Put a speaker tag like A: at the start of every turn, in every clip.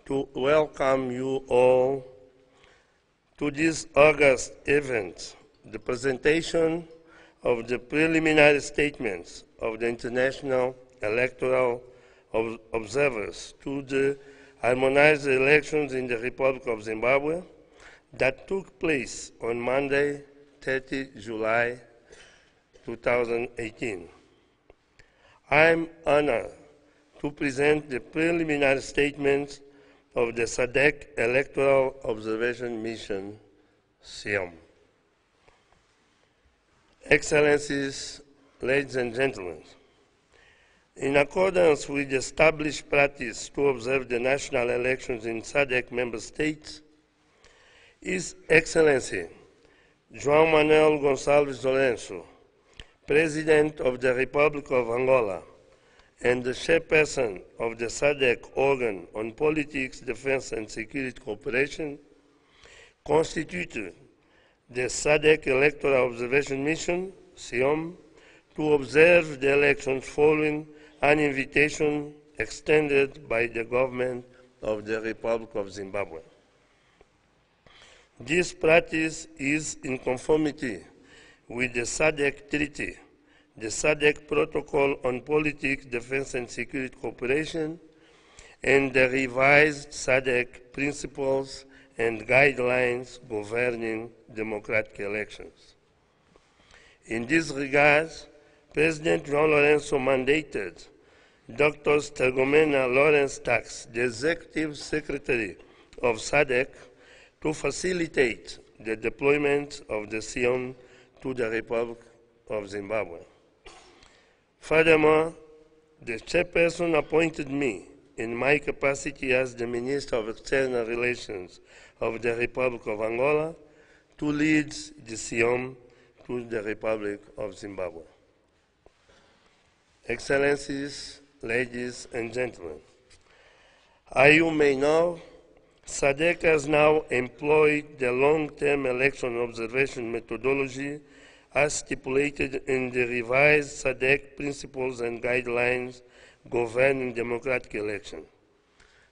A: to welcome you all to this August event, the presentation of the preliminary statements of the international electoral observers to the harmonized elections in the Republic of Zimbabwe that took place on Monday, 30 July 2018. I'm honored to present the preliminary statements of the SADC Electoral Observation Mission, ZImbabwe. Excellencies, ladies and gentlemen, in accordance with the established practice to observe the national elections in SADC member states, His Excellency João Manuel Gonçalves Lourenço, President of the Republic of Angola and the chairperson of the SADC organ on politics, defense and security cooperation, constituted the SADC Electoral Observation Mission, ZImbabwe, to observe the elections following an invitation extended by the government of the Republic of Zimbabwe. This practice is in conformity with the SADC Treaty, the SADC Protocol on Politics, Defense and Security Cooperation, and the revised SADC Principles and Guidelines governing democratic elections. In this regard, President João Lourenço mandated Dr. Stergomena Lawrence Tax, the Executive Secretary of SADC, to facilitate the deployment of the ZImbabwe to the Republic of Zimbabwe. Furthermore, the chairperson appointed me in my capacity as the Minister of External Relations of the Republic of Angola to lead the ZImbabwe to the Republic of Zimbabwe. Excellencies, ladies and gentlemen, as you may know, SADC has now employed the long-term election observation methodology as stipulated in the revised SADC Principles and Guidelines governing democratic elections.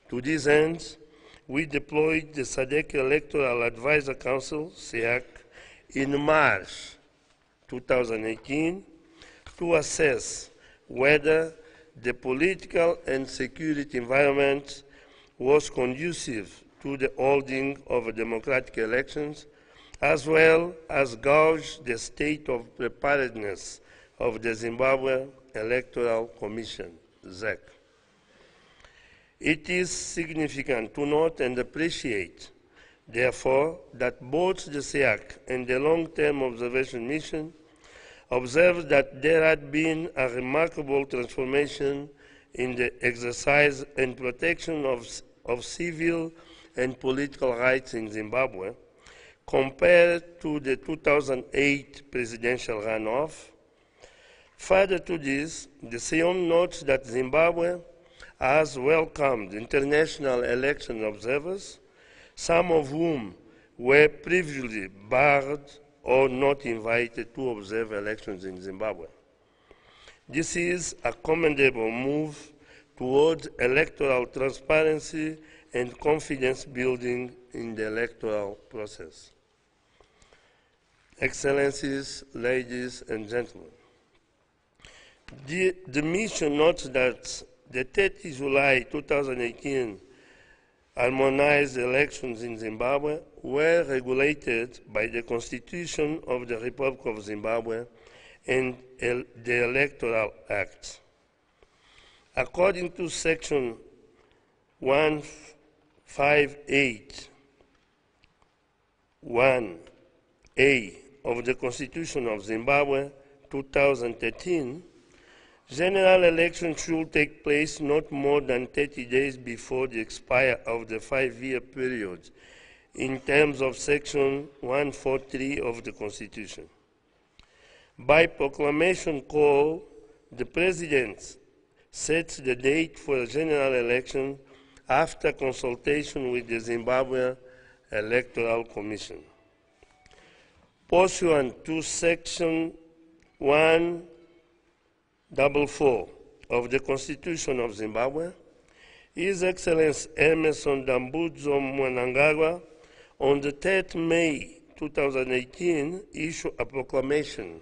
A: To this end, we deployed the SADC Electoral Advisor Council, SEAC, in March 2018 to assess whether the political and security environment was conducive to the holding of democratic elections, as well as gauge the state of preparedness of the Zimbabwe Electoral Commission, ZEC. It is significant to note and appreciate, therefore, that both the SEAC and the Long-Term Observation Mission observed that there had been a remarkable transformation in the exercise and protection of civil and political rights in Zimbabwe compared to the 2008 presidential runoff. Further to this, the ZImbabwe notes that Zimbabwe has welcomed international election observers, some of whom were previously barred or not invited to observe elections in Zimbabwe. This is a commendable move towards electoral transparency and confidence building in the electoral process. Excellencies, ladies and gentlemen, the mission notes that the 30 July 2018 harmonized elections in Zimbabwe were regulated by the Constitution of the Republic of Zimbabwe and the Electoral Act. According to Section 158(1)(a) of the Constitution of Zimbabwe 2013, general elections should take place not more than 30 days before the expire of the 5-year period in terms of Section 143 of the Constitution. By proclamation call, the President sets the date for a general election after consultation with the Zimbabwe Electoral Commission. Pursuant to Section 144 of the Constitution of Zimbabwe, His Excellency Emerson Dambudzo Mnangagwa, on the 3rd May 2018, issued a proclamation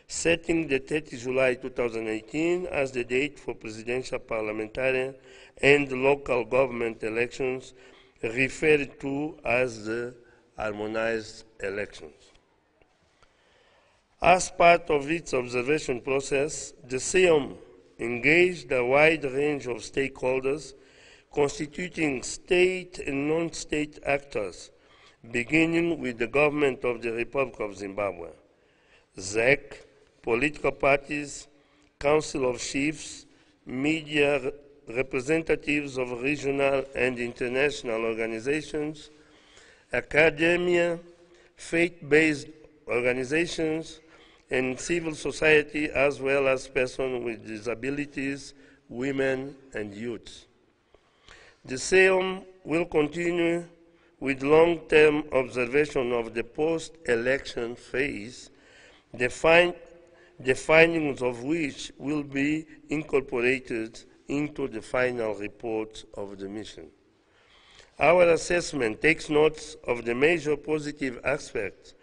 A: setting the 30 July 2018 as the date for presidential, parliamentary, and local government elections, referred to as the harmonized elections. As part of its observation process, the CIOM engaged a wide range of stakeholders constituting state and non-state actors, beginning with the government of the Republic of Zimbabwe, ZEC, political parties, Council of Chiefs, media, representatives of regional and international organizations, academia, faith-based organizations, and civil society, as well as persons with disabilities, women, and youth. The CIOM will continue with long-term observation of the post-election phase, the findings of which will be incorporated into the final report of the mission. Our assessment takes note of the major positive aspects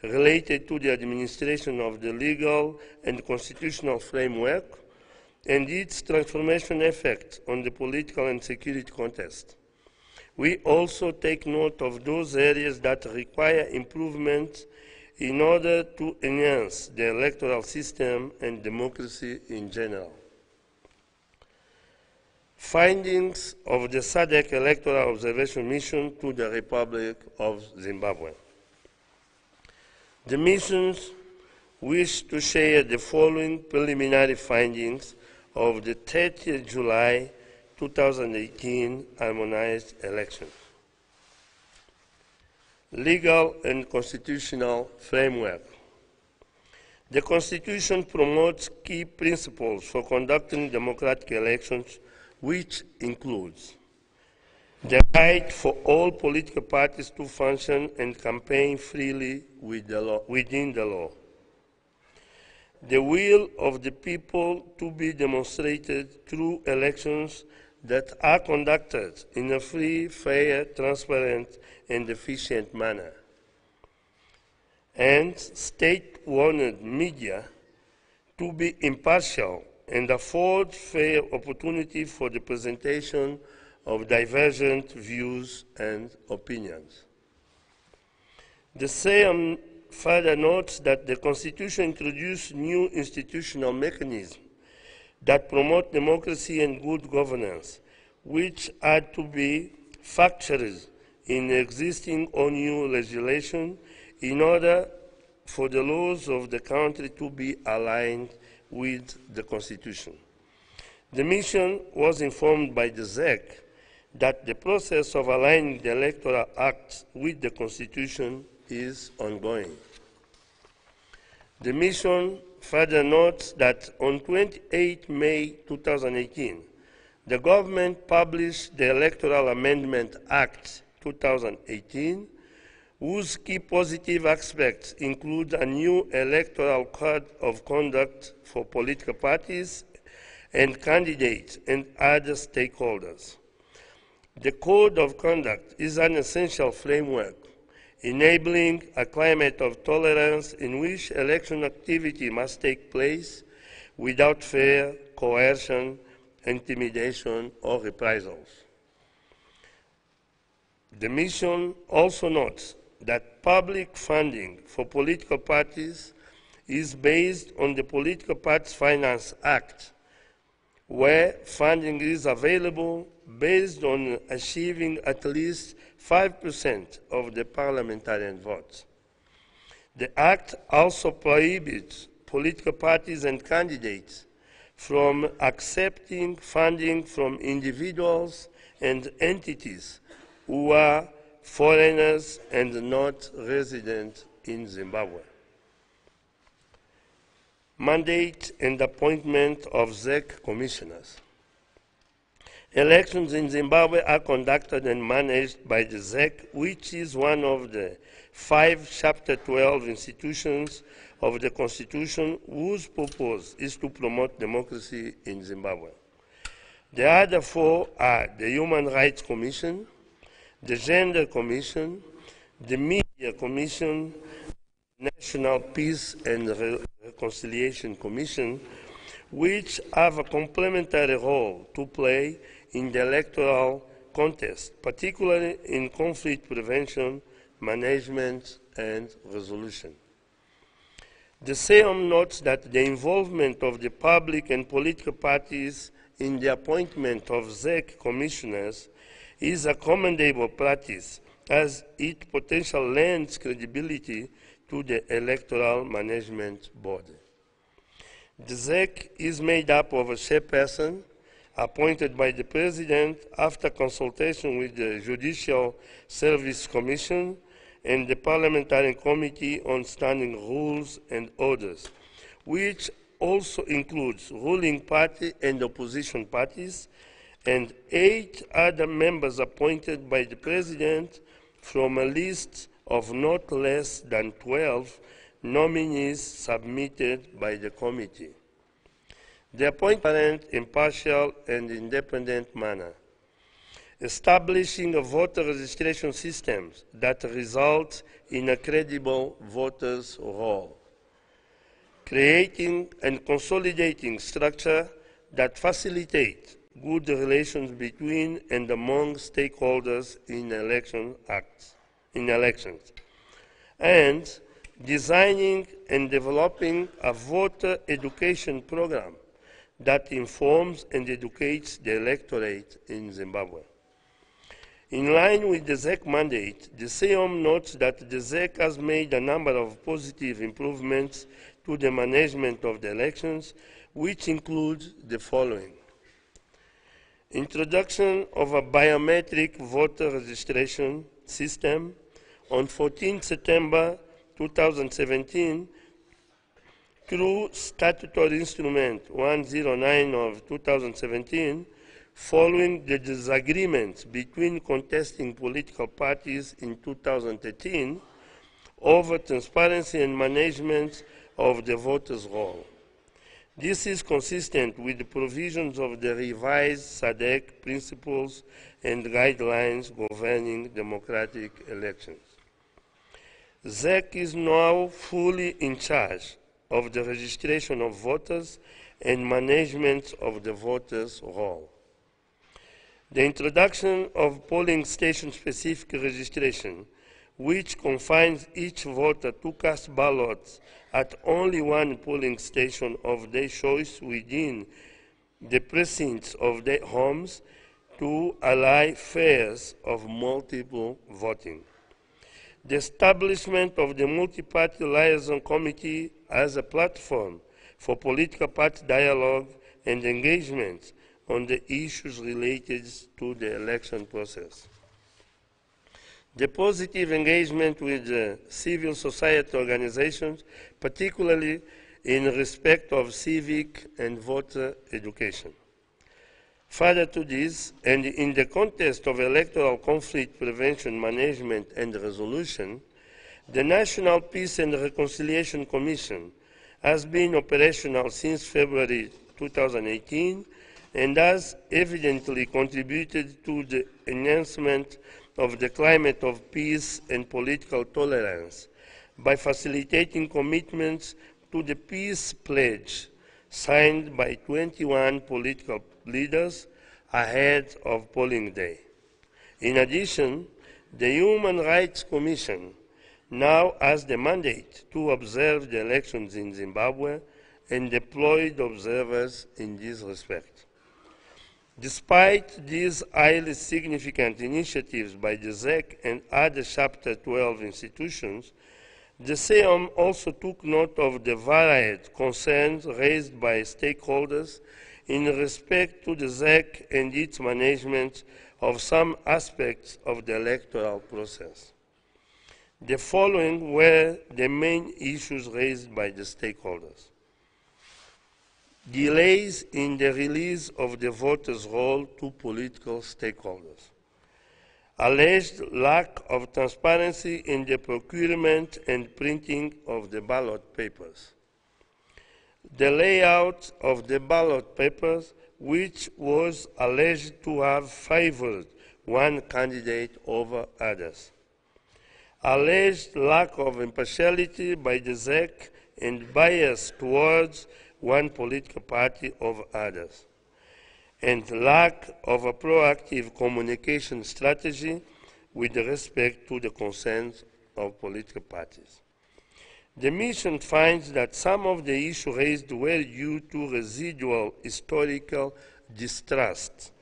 A: related to the administration of the legal and constitutional framework and its transformation effect on the political and security context. We also take note of those areas that require improvement in order to enhance the electoral system and democracy in general. Findings of the SADC Electoral Observation Mission to the Republic of Zimbabwe. The missions wish to share the following preliminary findings of the 30th July 2018 harmonized elections. Legal and constitutional framework. The Constitution promotes key principles for conducting democratic elections, which includes the right for all political parties to function and campaign freely within the law. The will of the people to be demonstrated through elections that are conducted in a free, fair, transparent, and efficient manner. And state-owned media to be impartial and afford fair opportunity for the presentation of divergent views and opinions. The CIOM further notes that the Constitution introduced new institutional mechanisms that promote democracy and good governance, which are to be factored in existing or new legislation in order for the laws of the country to be aligned with the Constitution. The mission was informed by the ZEC that the process of aligning the Electoral Act with the Constitution is ongoing. The mission further notes that on 28 May 2018, the government published the Electoral Amendment Act 2018, whose key positive aspects include a new electoral code of conduct for political parties and candidates and other stakeholders. The Code of Conduct is an essential framework enabling a climate of tolerance in which election activity must take place without fear, coercion, intimidation, or reprisals. The mission also notes that public funding for political parties is based on the Political Parties Finance Act, where funding is available based on achieving at least 5% of the parliamentarian votes. The Act also prohibits political parties and candidates from accepting funding from individuals and entities who are foreigners and not resident in Zimbabwe. Mandate and appointment of ZEC commissioners. Elections in Zimbabwe are conducted and managed by the ZEC, which is one of the 5 Chapter 12 institutions of the Constitution whose purpose is to promote democracy in Zimbabwe. The other four are the Human Rights Commission, the Gender Commission, the Media Commission, National Peace and Reconciliation Commission, which have a complementary role to play in the electoral contest, particularly in conflict prevention, management, and resolution. The SADC notes that the involvement of the public and political parties in the appointment of ZEC commissioners is a commendable practice, as it potentially lends credibility to the Electoral Management Board. The ZEC is made up of a chairperson appointed by the President after consultation with the Judicial Service Commission and the Parliamentary Committee on Standing Rules and Orders, which also includes ruling party and opposition parties, and 8 other members appointed by the President from a list of not less than 12 nominees submitted by the committee. The appointment in impartial and independent manner, establishing a voter registration system that results in a credible voters' roll, creating and consolidating structure that facilitate good relations between and among stakeholders in elections, and designing and developing a voter education program that informs and educates the electorate in Zimbabwe. In line with the ZEC mandate, the SADC notes that the ZEC has made a number of positive improvements to the management of the elections, which include the following: introduction of a biometric voter registration system on 14 September 2017 through Statutory Instrument 109 of 2017, following the disagreements between contesting political parties in 2013 over transparency and management of the voters' roll. This is consistent with the provisions of the revised SADC principles and guidelines governing democratic elections. ZEC is now fully in charge of the registration of voters and management of the voters' roll. The introduction of polling station-specific registration, which confines each voter to cast ballots at only one polling station of their choice within the precincts of their homes to allow fares of multiple voting. The establishment of the Multi-Party Liaison Committee as a platform for political party dialogue and engagement on the issues related to the election process. The positive engagement with civil society organizations, particularly in respect of civic and voter education. Further to this, and in the context of electoral conflict prevention, management and resolution, the National Peace and Reconciliation Commission has been operational since February 2018 and has evidently contributed to the enhancement of the climate of peace and political tolerance by facilitating commitments to the peace pledge signed by 21 political leaders ahead of polling day. In addition, the Human Rights Commission now has the mandate to observe the elections in Zimbabwe and deployed observers in this respect. Despite these highly significant initiatives by the ZEC and other Chapter 12 institutions, the SADC also took note of the varied concerns raised by stakeholders in respect to the ZEC and its management of some aspects of the electoral process. The following were the main issues raised by the stakeholders: delays in the release of the voters' roll to political stakeholders, alleged lack of transparency in the procurement and printing of the ballot papers, the layout of the ballot papers which was alleged to have favored one candidate over others. Alleged lack of impartiality by the ZEC and bias towards one political party over others, and lack of a proactive communication strategy with respect to the concerns of political parties. The mission finds that some of the issues raised were due to residual historical distrust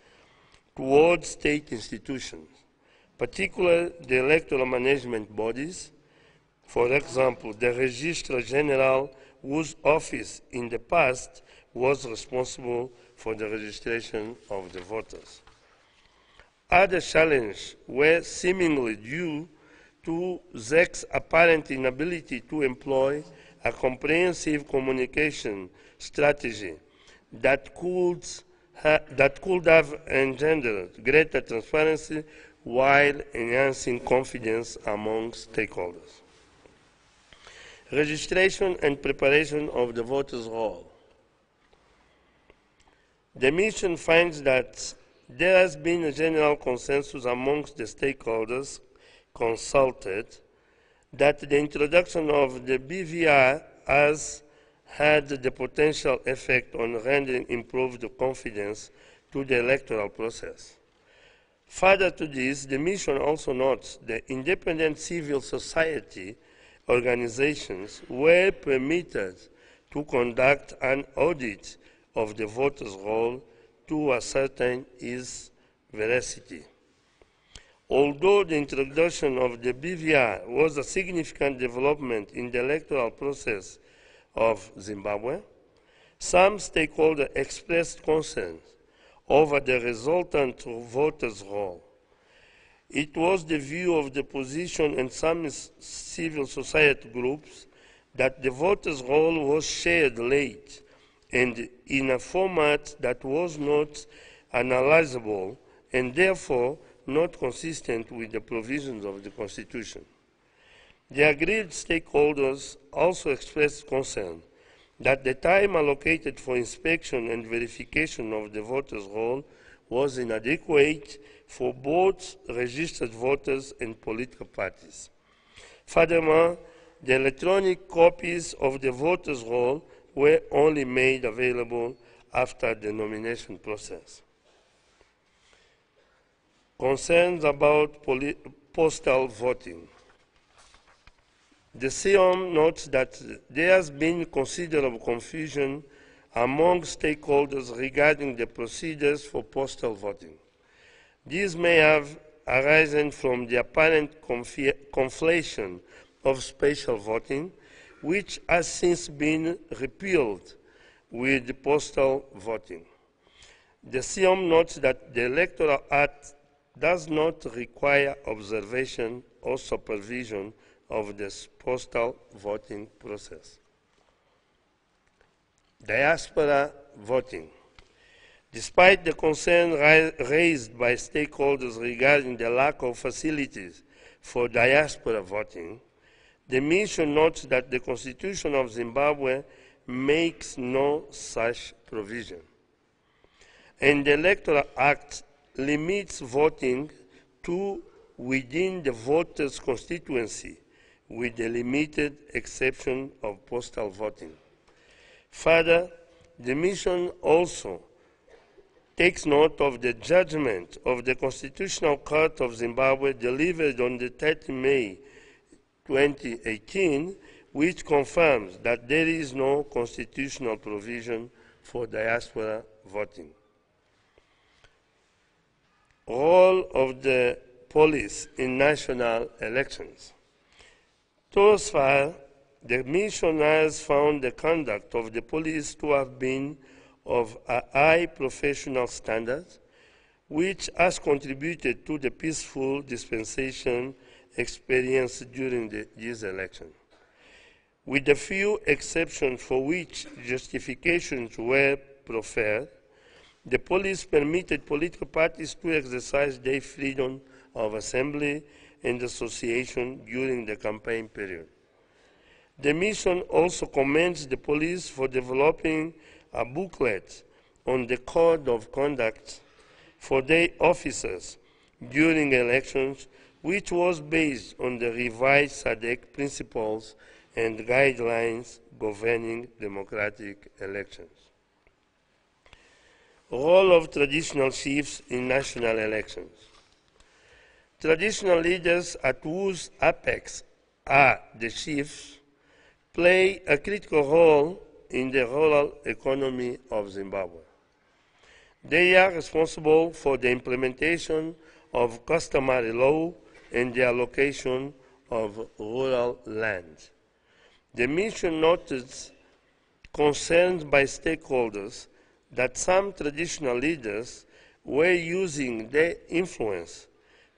A: towards state institutions, particularly the electoral management bodies, for example, the Registrar General, whose office in the past was responsible for the registration of the voters. Other challenges were seemingly due to ZEC's apparent inability to employ a comprehensive communication strategy that could have engendered greater transparency while enhancing confidence among stakeholders. Registration and preparation of the voters' roll. The mission finds that there has been a general consensus amongst the stakeholders consulted that the introduction of the BVR has had the potential effect on rendering improved confidence to the electoral process. Further to this, the mission also notes that independent civil society organizations were permitted to conduct an audit of the voters' roll to ascertain its veracity. Although the introduction of the BVR was a significant development in the electoral process of Zimbabwe, some stakeholders expressed concerns over the resultant voters' roll. It was the view of the opposition and some civil society groups that the voters' roll was shared late and in a format that was not analyzable and therefore not consistent with the provisions of the Constitution. The aggrieved stakeholders also expressed concern that the time allocated for inspection and verification of the voters' roll was inadequate for both registered voters and political parties. Furthermore, the electronic copies of the voters' roll were only made available after the nomination process. Concerns about postal voting. The CIOM notes that there has been considerable confusion among stakeholders regarding the procedures for postal voting. These may have arisen from the apparent conflation of special voting, which has since been repealed with postal voting. The CIOM notes that the Electoral Act does not require observation or supervision of the postal voting process. Diaspora voting. Despite the concern raised by stakeholders regarding the lack of facilities for diaspora voting, the mission notes that the Constitution of Zimbabwe makes no such provision, and the Electoral Act limits voting to within the voter's constituency, with the limited exception of postal voting. Further, the mission also takes note of the judgment of the Constitutional Court of Zimbabwe delivered on the 30 May 2018, which confirms that there is no constitutional provision for diaspora voting. Role of the police in national elections. Thus far, the mission has found the conduct of the police to have been of a high professional standard, which has contributed to the peaceful dispensation experienced during this election. With a few exceptions for which justifications were proffered, the police permitted political parties to exercise their freedom of assembly and association during the campaign period. The mission also commends the police for developing a booklet on the code of conduct for their officers during elections, which was based on the revised SADC principles and guidelines governing democratic elections. Role of traditional chiefs in national elections. Traditional leaders, at whose apex are the chiefs, play a critical role in the rural economy of Zimbabwe. They are responsible for the implementation of customary law and the allocation of rural land. The mission noted concerns by stakeholders that some traditional leaders were using their influence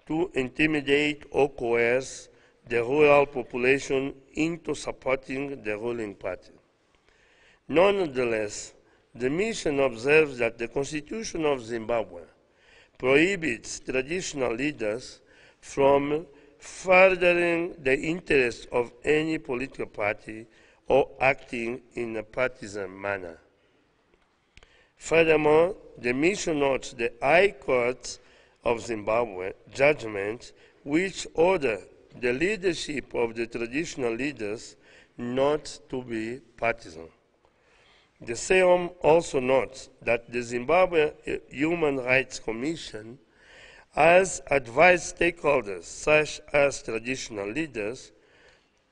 A: to intimidate or coerce the rural population into supporting the ruling party. Nonetheless, the mission observes that the Constitution of Zimbabwe prohibits traditional leaders from furthering the interests of any political party or acting in a partisan manner. Furthermore, the mission notes the High Court of Zimbabwe judgment which order the leadership of the traditional leaders not to be partisan. The SADC also notes that the Zimbabwe Human Rights Commission has advised stakeholders, such as traditional leaders,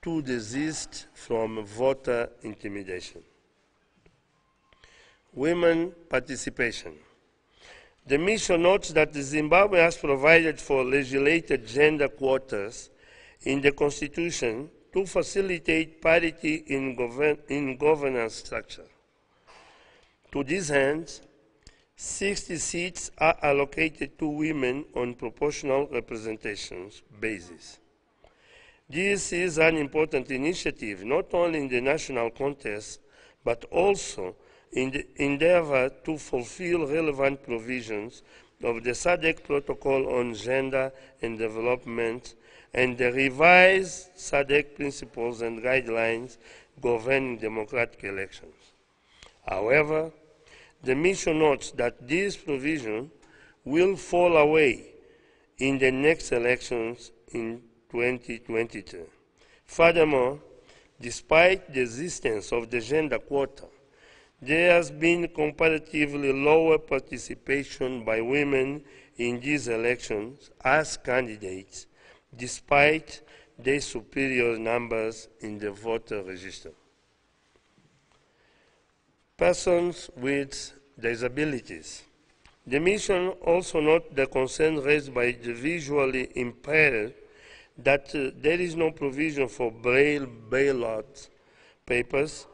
A: to desist from voter intimidation. Women participation. The mission notes that Zimbabwe has provided for legislated gender quotas in the Constitution to facilitate parity in governance structure. To this end, 60 seats are allocated to women on proportional representation basis. This is an important initiative, not only in the national context, but also in the endeavor to fulfill relevant provisions of the SADC Protocol on Gender and Development and the revised SADC principles and guidelines governing democratic elections. However, the mission notes that this provision will fall away in the next elections in 2022. Furthermore, despite the existence of the gender quota, there has been comparatively lower participation by women in these elections as candidates, despite their superior numbers in the voter register. Persons with disabilities. The mission also notes the concern raised by the visually impaired that there is no provision for braille ballot papers,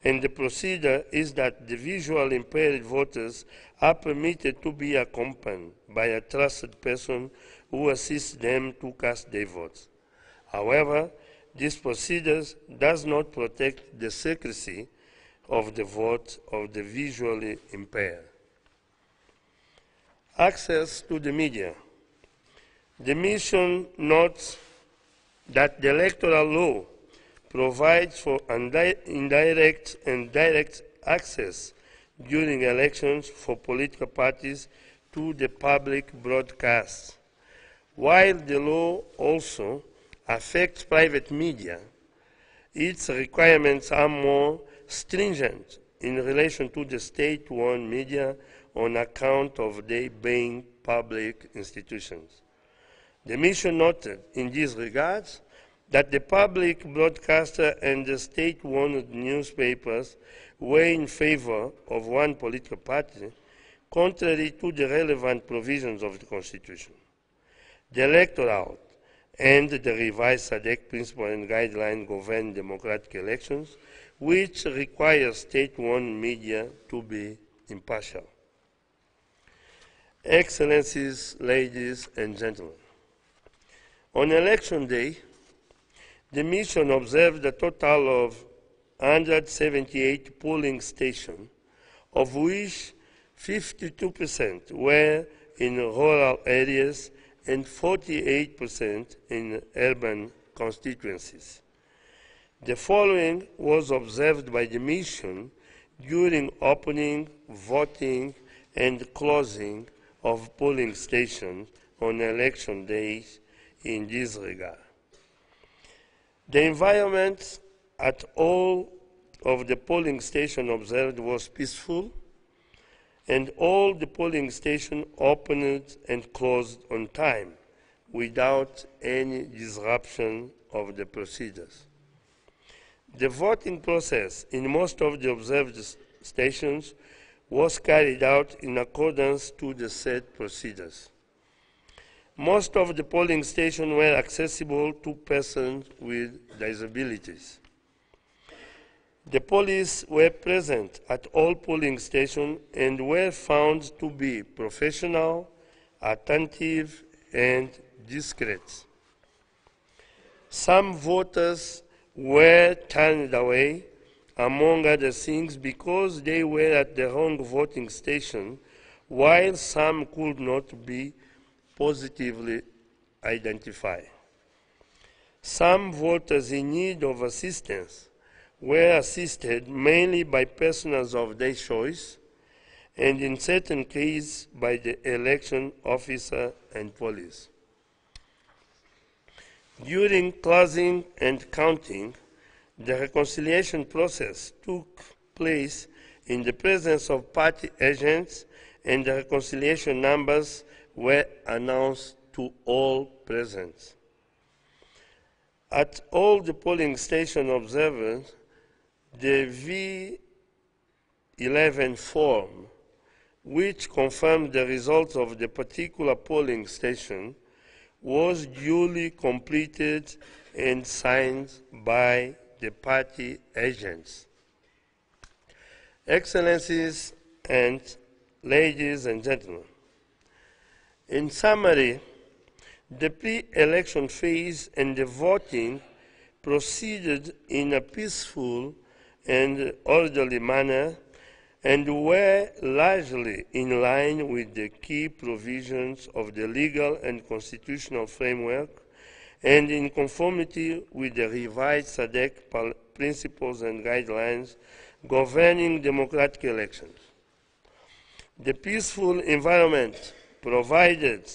A: and the procedure is that the visually impaired voters are permitted to be accompanied by a trusted person who assists them to cast their votes. However, this procedure does not protect the secrecy of the vote of the visually impaired. Access to the media. The mission notes that the electoral law provides for indirect and direct access during elections for political parties to the public broadcast. While the law also affects private media, its requirements are more stringent in relation to the state-owned media on account of their being public institutions. The mission noted in these regards that the public broadcaster and the state-owned newspapers were in favor of one political party, contrary to the relevant provisions of the Constitution. The Electoral and the revised SADC principle and guideline govern democratic elections, which require state-owned media to be impartial. Excellencies, ladies and gentlemen, on election day, the mission observed a total of 178 polling stations, of which 52% were in rural areas and 48% in urban constituencies. The following was observed by the mission during opening, voting, and closing of polling stations on election days in this regard. The environment at all of the polling stations observed was peaceful, and all the polling stations opened and closed on time without any disruption of the procedures. The voting process in most of the observed stations was carried out in accordance to the set procedures. Most of the polling stations were accessible to persons with disabilities. The police were present at all polling stations and were found to be professional, attentive, and discreet. Some voters were turned away, among other things, because they were at the wrong voting station, while some could not be positively identified. Some voters in need of assistance were assisted mainly by persons of their choice, and in certain cases by the election officer and police. During closing and counting, the reconciliation process took place in the presence of party agents, and the reconciliation numbers were announced to all present. At all the polling stations observed, the V11 form, which confirmed the results of the particular polling station, was duly completed and signed by the party agents. Excellencies and ladies and gentlemen, in summary, the pre-election phase and the voting proceeded in a peaceful and orderly manner and were largely in line with the key provisions of the legal and constitutional framework and in conformity with the revised SADC principles and guidelines governing democratic elections. The peaceful environment provided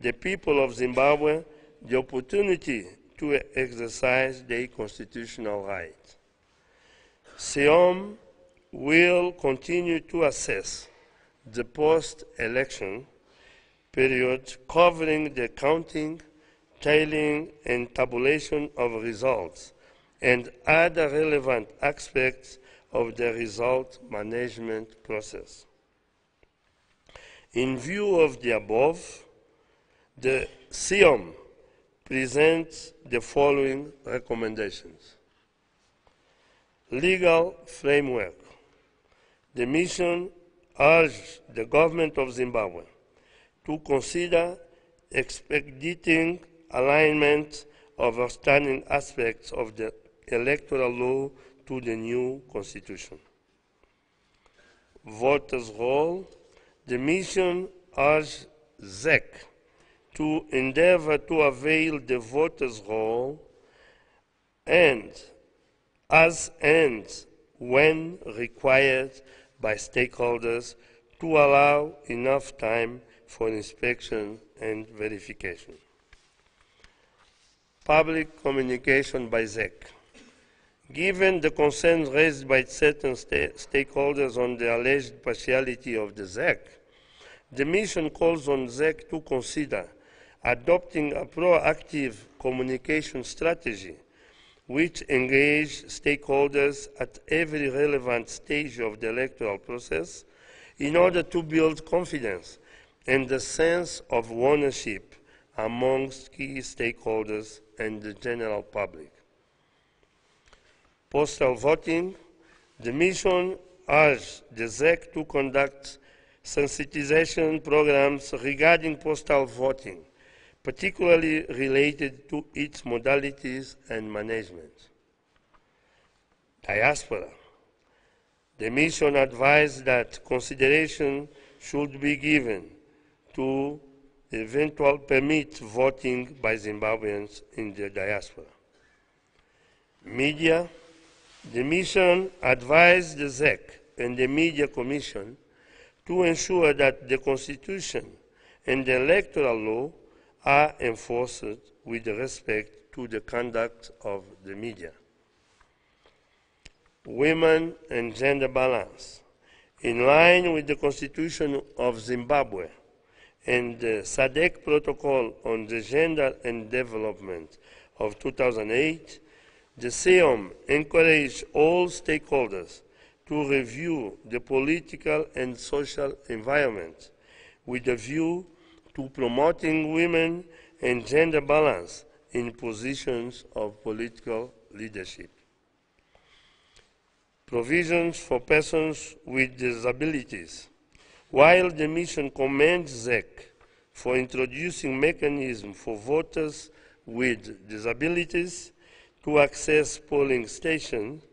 A: the people of Zimbabwe the opportunity to exercise their constitutional rights. SIOM will continue to assess the post-election period covering the counting, tallying, and tabulation of results and other relevant aspects of the result management process. In view of the above, the SIOM presents the following recommendations. Legal framework. The mission urged the government of Zimbabwe to consider expediting alignment of outstanding aspects of the electoral law to the new constitution. Voters' roll. The mission urged ZEC to endeavor to avail the voters' roll and as and when required by stakeholders to allow enough time for inspection and verification. Public communication by ZEC. Given the concerns raised by certain stakeholders on the alleged partiality of the ZEC, the mission calls on ZEC to consider adopting a proactive communication strategy which engage stakeholders at every relevant stage of the electoral process in order to build confidence and a sense of ownership amongst key stakeholders and the general public. Postal voting. The mission urged the ZEC to conduct sensitization programs regarding postal voting, particularly related to its modalities and management. Diaspora. The mission advised that consideration should be given to eventual permit voting by Zimbabweans in the diaspora. Media. The mission advised the ZEC and the Media Commission to ensure that the Constitution and the electoral law are enforced with respect to the conduct of the media. Women and gender balance. In line with the Constitution of Zimbabwe and the SADC Protocol on the Gender and Development of 2008, the CEOM encouraged all stakeholders to review the political and social environment with a view to promoting women and gender balance in positions of political leadership. Provisions for persons with disabilities. While the mission commends ZEC for introducing mechanisms for voters with disabilities to access polling stations,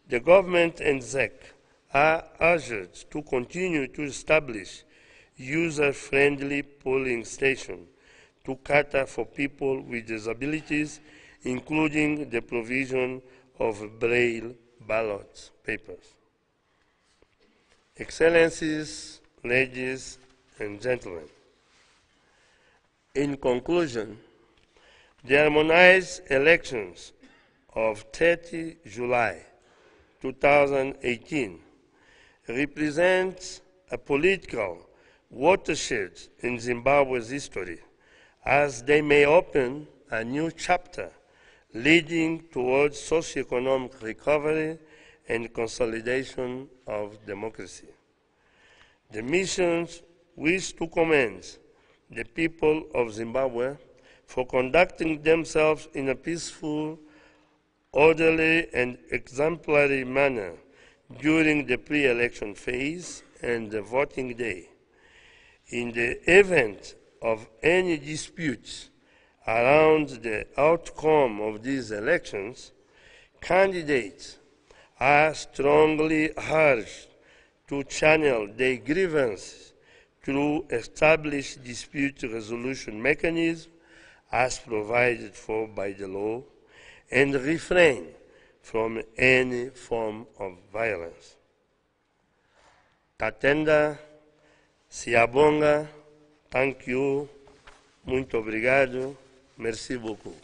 A: the government and ZEC are urged to continue to establish user-friendly polling stations to cater for people with disabilities, including the provision of Braille ballot papers. Excellencies, ladies and gentlemen, in conclusion, the harmonized elections of 30 July 2018 represents a political watershed in Zimbabwe's history, as they may open a new chapter leading towards socioeconomic recovery and consolidation of democracy. The missions wish to commend the people of Zimbabwe for conducting themselves in a peaceful, orderly, and exemplary manner during the pre-election phase and the voting day. In the event of any disputes around the outcome of these elections, candidates are strongly urged to channel their grievances through established dispute resolution mechanisms as provided for by the law, and refrain from any form of violence. Tatenda, Siabonga, thank you, muito obrigado, merci beaucoup.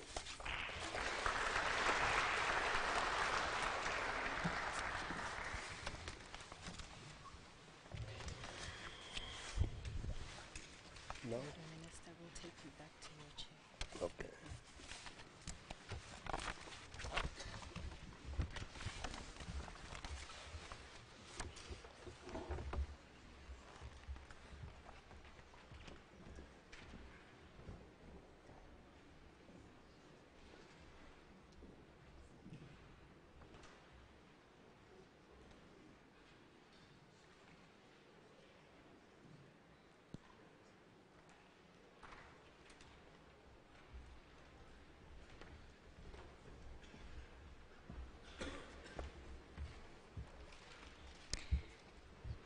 A: No?
B: The minister will take you back to your chair.
A: Okay.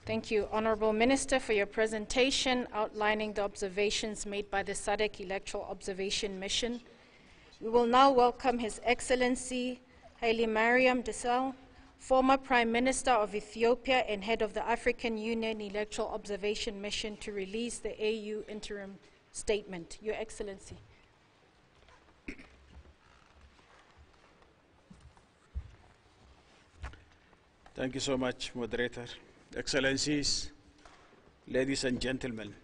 B: Thank you, Honorable Minister, for your presentation outlining the observations made by the SADC Electoral Observation Mission. We will now welcome His Excellency Haile Mariam Desalegn, former Prime Minister of Ethiopia and head of the African Union Electoral Observation Mission, to release the AU interim statement. Your Excellency.
C: Thank you so much, Moderator. Excellencies, ladies and gentlemen,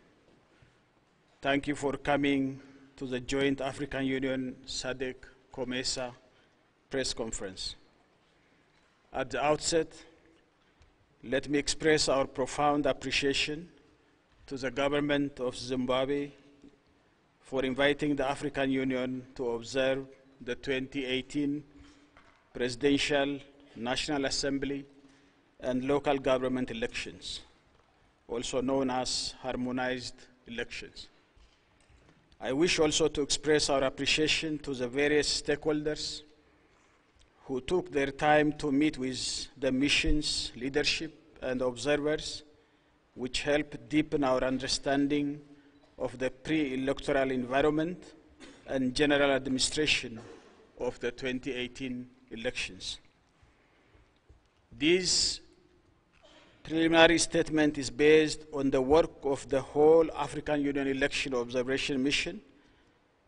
C: thank you for coming to the Joint African Union SADC COMESA press conference. At the outset, let me express our profound appreciation to the government of Zimbabwe for inviting the African Union to observe the 2018 Presidential, National Assembly, and local government elections, also known as harmonized elections. I wish also to express our appreciation to the various stakeholders who took their time to meet with the mission's leadership and observers, which helped deepen our understanding of the pre-electoral environment and general administration of the 2018 elections. These preliminary statement is based on the work of the whole African Union Election Observation Mission,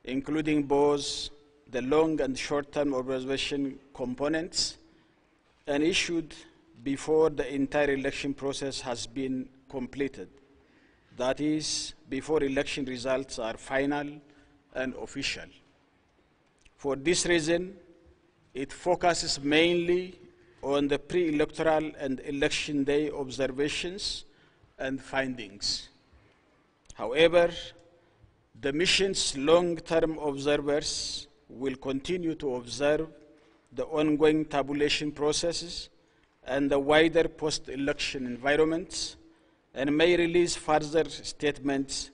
C: including both the long and short-term observation components, and issued before the entire election process has been completed. That is, before election results are final and official. For this reason, it focuses mainly on the pre-electoral and election day observations and findings. However, the mission's long-term observers will continue to observe the ongoing tabulation processes and the wider post-election environments, and may release further statements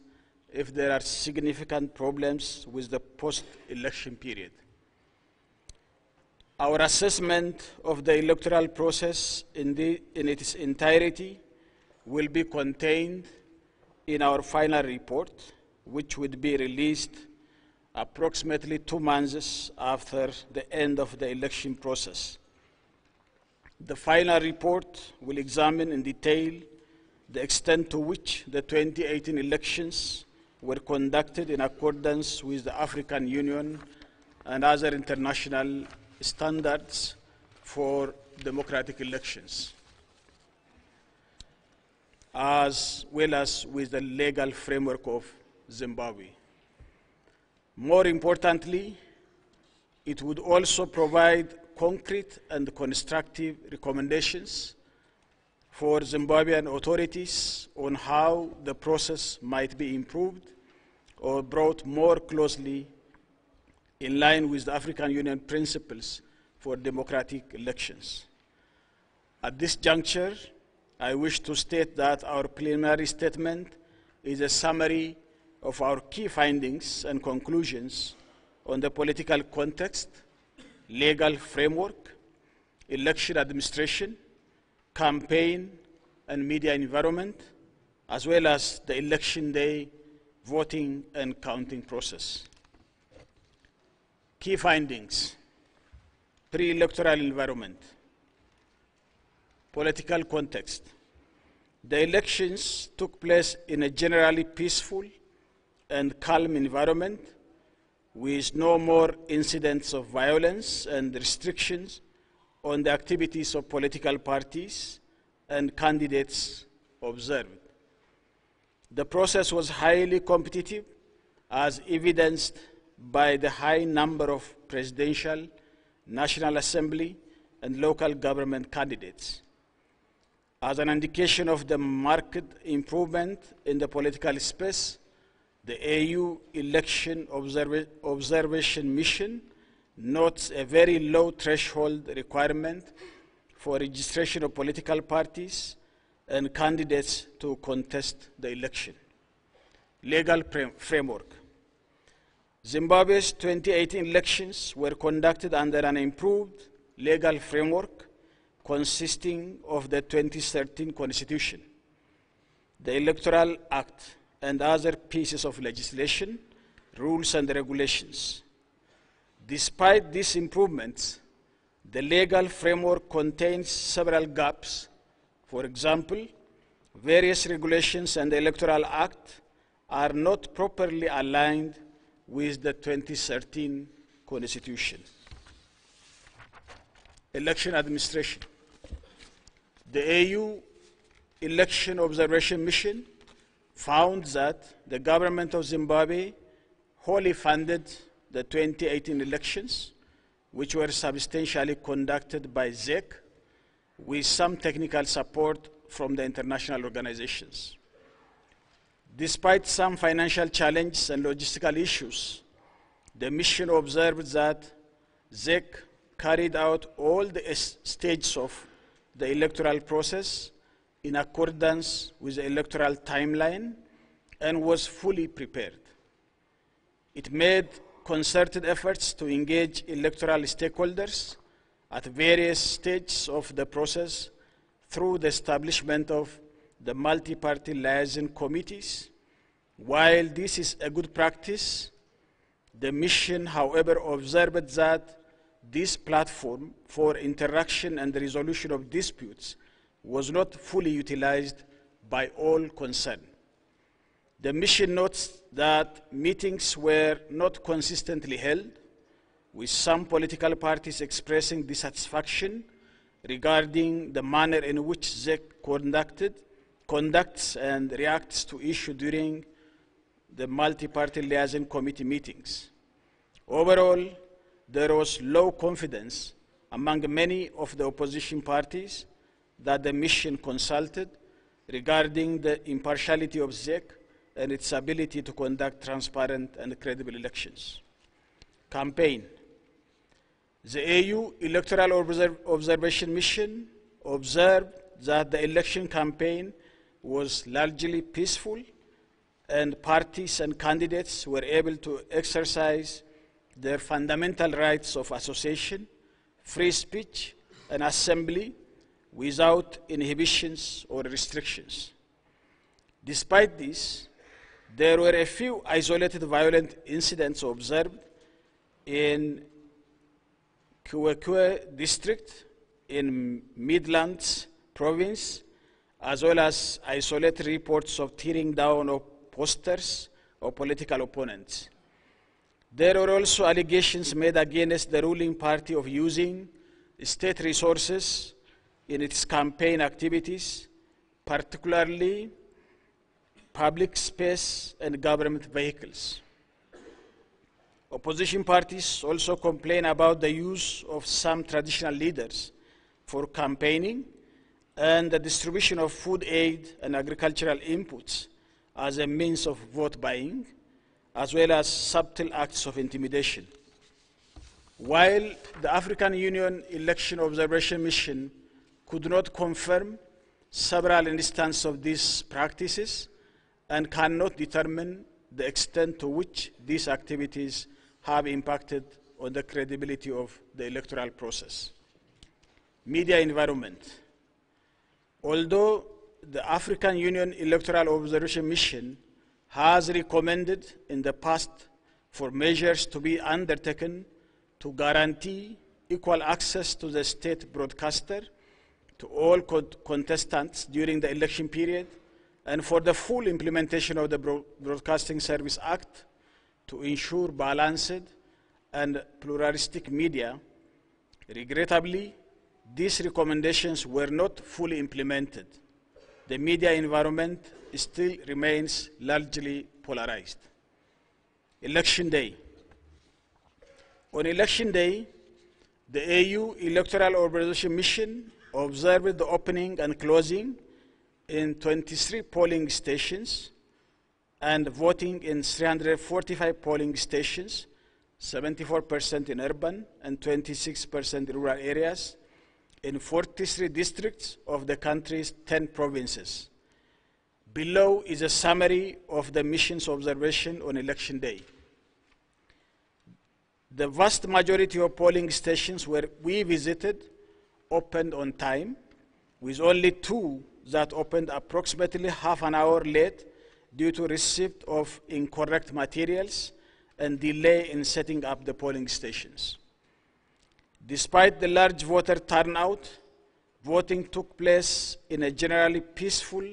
C: if there are significant problems with the post-election period. Our assessment of the electoral process in its entirety will be contained in our final report, which would be released approximately 2 months after the end of the election process. The final report will examine in detail the extent to which the 2018 elections were conducted in accordance with the African Union and other international standards for democratic elections, as well as with the legal framework of Zimbabwe. More importantly, it would also provide concrete and constructive recommendations for Zimbabwean authorities on how the process might be improved or brought more closely in line with the African Union principles for democratic elections. At this juncture, I wish to state that our preliminary statement is a summary of our key findings and conclusions on the political context, legal framework, election administration, campaign and media environment, as well as the election day voting and counting process. Key findings: pre-electoral environment, political context. The elections took place in a generally peaceful and calm environment with no more incidents of violence and restrictions on the activities of political parties and candidates observed. The process was highly competitive, as evidenced by the high number of presidential, National Assembly, and local government candidates. As an indication of the marked improvement in the political space, the AU Election Observation Mission notes a very low threshold requirement for registration of political parties and candidates to contest the election. Legal framework. Zimbabwe's 2018 elections were conducted under an improved legal framework consisting of the 2013 Constitution, the Electoral Act, and other pieces of legislation, rules and regulations. Despite these improvements, the legal framework contains several gaps. For example, various regulations and the Electoral Act are not properly aligned with the 2013 Constitution. Election administration. The AU Election Observation Mission found that the government of Zimbabwe wholly funded the 2018 elections, which were substantially conducted by ZEC, with some technical support from the international organizations. Despite some financial challenges and logistical issues, the mission observed that ZEC carried out all the stages of the electoral process in accordance with the electoral timeline and was fully prepared. It made concerted efforts to engage electoral stakeholders at various stages of the process through the establishment of the multi-party liaison committees. While this is a good practice, the mission, however, observed that this platform for interaction and the resolution of disputes was not fully utilized by all concerned. The mission notes that meetings were not consistently held, with some political parties expressing dissatisfaction regarding the manner in which ZEC conducts and reacts to issues during the multi-party liaison committee meetings. Overall, there was low confidence among many of the opposition parties that the mission consulted regarding the impartiality of ZEC and its ability to conduct transparent and credible elections. Campaign. The AU Electoral Observation Mission observed that the election campaign was largely peaceful and parties and candidates were able to exercise their fundamental rights of association, free speech, and assembly without inhibitions or restrictions. Despite this, there were a few isolated violent incidents observed in Kwekwe district in Midlands province, as well as isolated reports of tearing down of posters of political opponents. There were also allegations made against the ruling party of using state resources in its campaign activities, particularly public space and government vehicles. Opposition parties also complain about the use of some traditional leaders for campaigning and the distribution of food aid and agricultural inputs as a means of vote buying, as well as subtle acts of intimidation. While the African Union Election Observation Mission could not confirm several instances of these practices and cannot determine the extent to which these activities have impacted on the credibility of the electoral process. Media environment. Although the African Union Electoral Observation Mission has recommended in the past for measures to be undertaken to guarantee equal access to the state broadcaster to all contestants during the election period, and for the full implementation of the Broadcasting Service Act to ensure balanced and pluralistic media, regrettably, these recommendations were not fully implemented. The media environment still remains largely polarized. Election Day. On Election Day, the AU Electoral Observation Mission observed the opening and closing in 23 polling stations and voting in 345 polling stations, 74% in urban and 26% in rural areas, in 43 districts of the country's 10 provinces. Below is a summary of the mission's observation on Election Day. The vast majority of polling stations where we visited opened on time, with only 2 that opened approximately half an hour late due to receipt of incorrect materials and delay in setting up the polling stations. Despite the large voter turnout, voting took place in a generally peaceful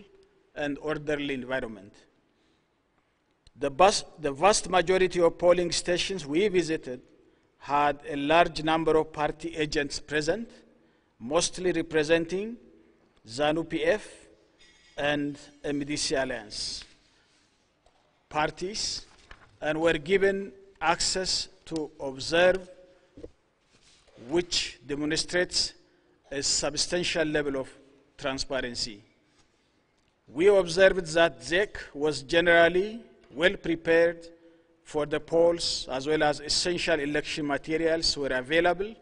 C: and orderly environment. The vast majority of polling stations we visited had a large number of party agents present, mostly representing ZANU-PF and MDC Alliance parties, and were given access to observe, which demonstrates a substantial level of transparency. We observed that ZEC was generally well prepared for the polls, as well as essential election materials were available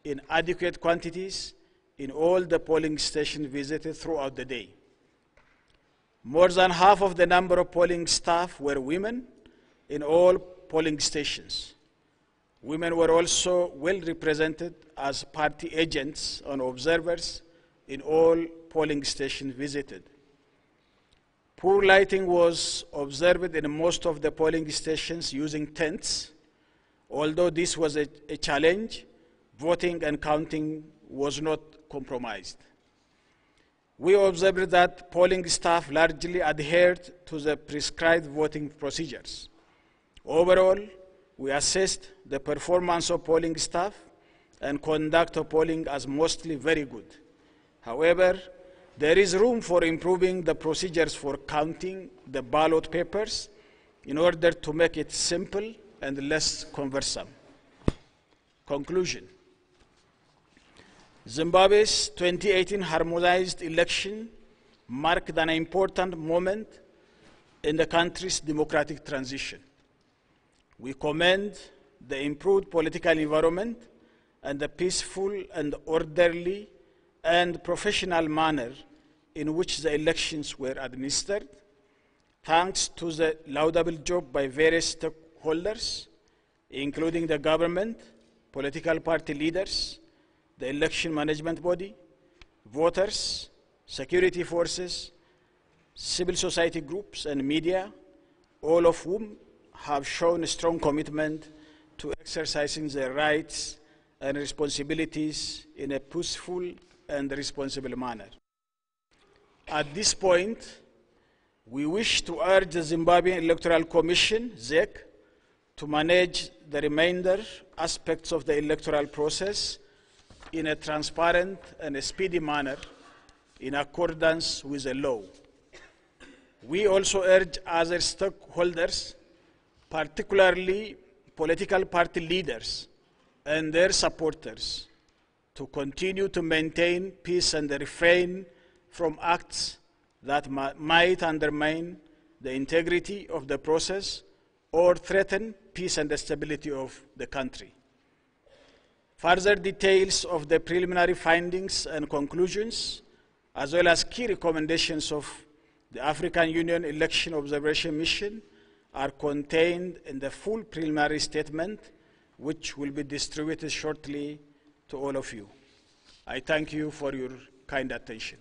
C: in adequate quantities in all the polling stations visited throughout the day. More than half of the number of polling staff were women in all polling stations. Women were also well represented as party agents and observers in all polling stations visited. Poor lighting was observed in most of the polling stations using tents. Although this was a challenge, voting and counting was not compromised. We observed that polling staff largely adhered to the prescribed voting procedures. Overall, we assessed the performance of polling staff and conduct of polling as mostly very good. However, there is room for improving the procedures for counting the ballot papers in order to make it simple and less cumbersome. Conclusion. Zimbabwe's 2018 harmonized election marked an important moment in the country's democratic transition. We commend the improved political environment and the peaceful and orderly and professional manner in which the elections were administered, thanks to the laudable job by various stakeholders, including the government, political party leaders, the election management body, voters, security forces, civil society groups, and media, all of whom have shown a strong commitment to exercising their rights and responsibilities in a peaceful and responsible manner. At this point, we wish to urge the Zimbabwean Electoral Commission, ZEC, to manage the remainder aspects of the electoral process in a transparent and a speedy manner in accordance with the law. We also urge other stakeholders, particularly political party leaders and their supporters, to continue to maintain peace and refrain from acts that might undermine the integrity of the process or threaten peace and the stability of the country. Further details of the preliminary findings and conclusions, as well as key recommendations of the African Union Election Observation Mission, are contained in the full preliminary statement, which will be distributed shortly to all of you. I thank you for your kind attention.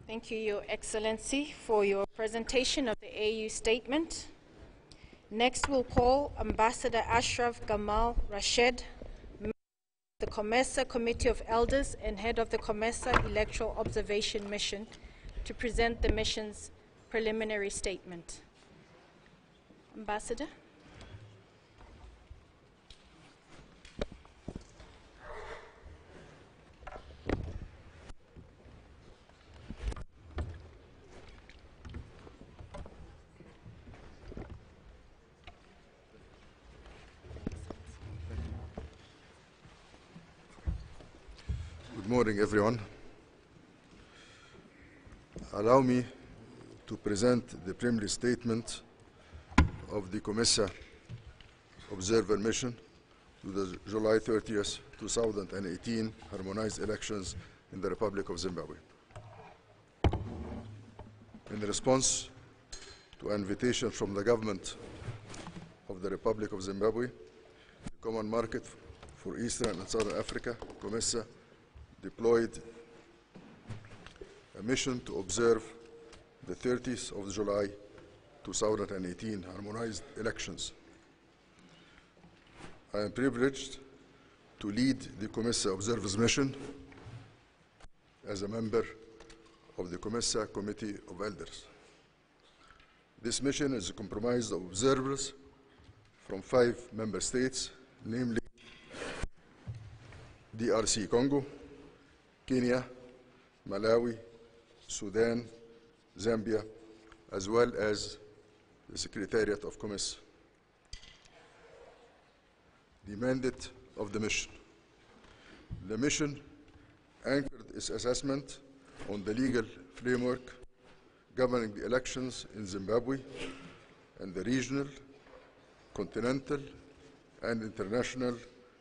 B: Thank you, Your Excellency, for your presentation of the AU statement. Next, we'll call Ambassador Ashraf Gamal Rashed, member of the COMESA Committee of Elders and head of the COMESA Electoral Observation Mission, to present the mission's preliminary statement. Ambassador.
D: Good morning, everyone. Allow me to present the preliminary statement of the COMESA Observer Mission to the July 30th, 2018 harmonized elections in the Republic of Zimbabwe. In response to an invitation from the government of the Republic of Zimbabwe, the Common Market for Eastern and Southern Africa, COMESA, deployed a mission to observe the 30th of July 2018 harmonized elections. I am privileged to lead the COMESA Observers Mission as a member of the COMESA Committee of Elders. This mission is comprised of observers from 5 member states, namely DRC Congo, Kenya, Malawi, Sudan, Zambia, as well as the Secretariat of COMESA. The mandate of the mission. The mission anchored its assessment on the legal framework governing the elections in Zimbabwe and the regional, continental, and international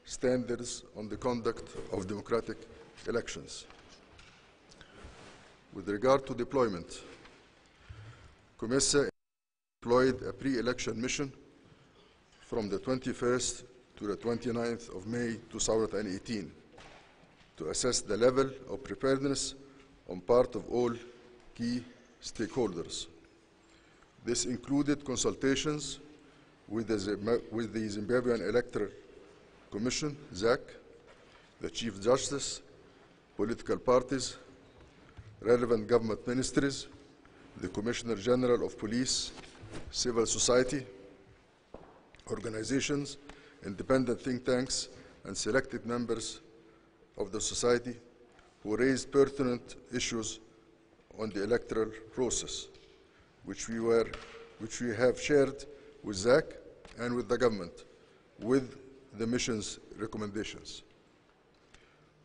D: standards on the conduct of democratic elections. With regard to deployment, COMESA deployed a pre-election mission from the 21st to the 29th of May 2018 to assess the level of preparedness on part of all key stakeholders. This included consultations with the Zimbabwean Electoral Commission, ZAC, the Chief Justice, political parties, relevant government ministries, the Commissioner General of Police, civil society, organizations, independent think tanks, and selected members of the society who raised pertinent issues on the electoral process, which we have shared with ZAC and with the government, with the mission's recommendations.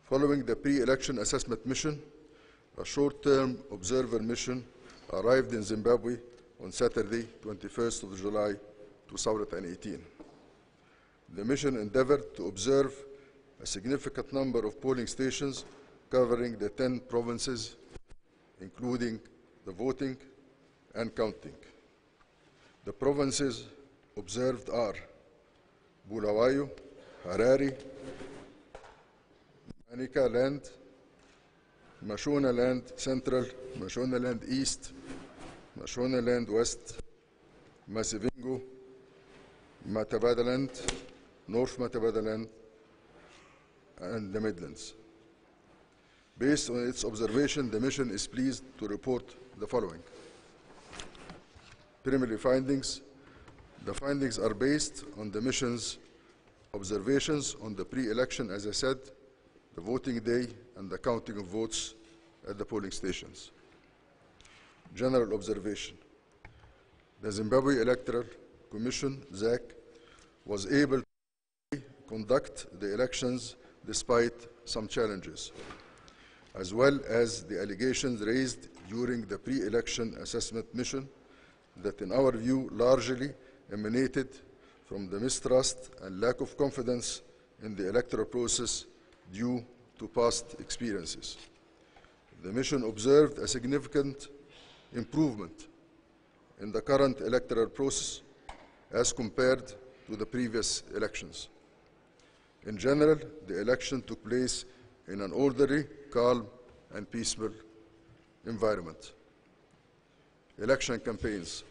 D: Following the pre-election assessment mission, a short-term observer mission arrived in Zimbabwe on Saturday, 21st of July, 2018. The mission endeavored to observe a significant number of polling stations covering the 10 provinces, including the voting and counting. The provinces observed are Bulawayo, Harare, Manica Land, Mashona Land Central, Mashona Land East, Mashona Land West, Masivingo, Matabeleland, North Matabeleland, and the Midlands. Based on its observation, the mission is pleased to report the following. Preliminary findings. The findings are based on the mission's observations on the pre-election, as I said, the voting day, and the counting of votes at the polling stations. General observation. The Zimbabwe Electoral Commission, ZAC, was able to conduct the elections despite some challenges, as well as the allegations raised during the pre-election assessment mission that, in our view, largely emanated from the mistrust and lack of confidence in the electoral process due to past experiences. The mission observed a significant improvement in the current electoral process as compared to the previous elections. In general, the election took place in an orderly, calm, and peaceful environment. Election campaigns.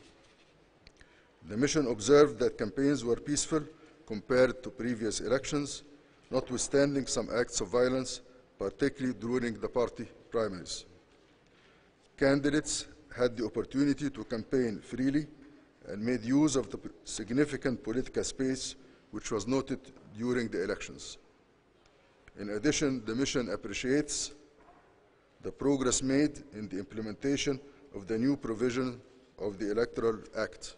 D: The mission observed that campaigns were peaceful compared to previous elections, notwithstanding some acts of violence, particularly during the party primaries. Candidates had the opportunity to campaign freely and made use of the significant political space which was noted during the elections. In addition, the mission appreciates the progress made in the implementation of the new provision of the Electoral Act,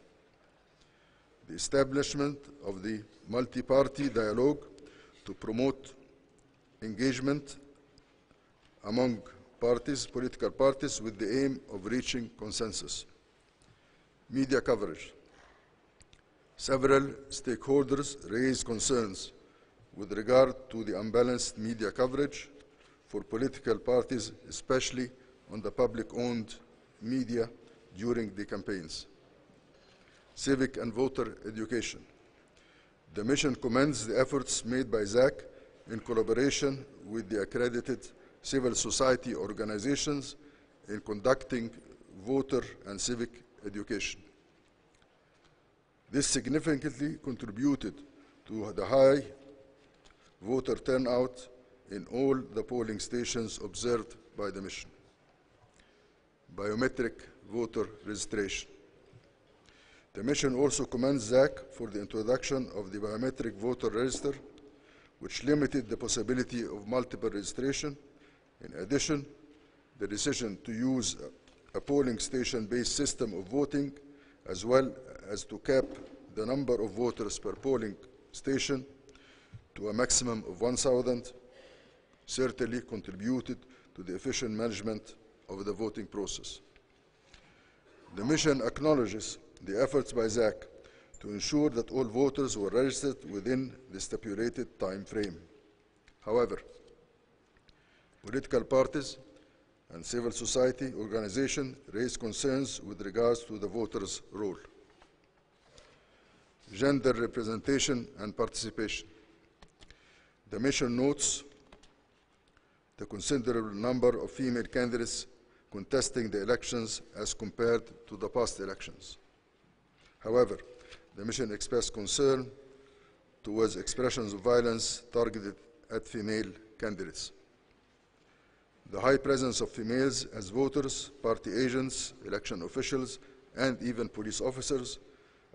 D: the establishment of the multi-party dialogue to promote engagement among parties, political parties, with the aim of reaching consensus. Media coverage. Several stakeholders raised concerns with regard to the unbalanced media coverage for political parties, especially on the public-owned media during the campaigns. Civic and voter education. The mission commends the efforts made by ZAC in collaboration with the accredited civil society organizations in conducting voter and civic education. This significantly contributed to the high voter turnout in all the polling stations observed by the mission. Biometric voter registration. The mission also commends ZAC for the introduction of the biometric voter register, which limited the possibility of multiple registration. In addition, the decision to use a polling station-based system of voting, as well as to cap the number of voters per polling station to a maximum of 1,000, certainly contributed to the efficient management of the voting process. The mission acknowledges the efforts by ZAC to ensure that all voters were registered within the stipulated time frame. However, political parties and civil society organizations raised concerns with regards to the voters' role. Gender representation and participation. The mission notes the considerable number of female candidates contesting the elections as compared to the past elections. However, the mission expressed concern towards expressions of violence targeted at female candidates. The high presence of females as voters, party agents, election officials, and even police officers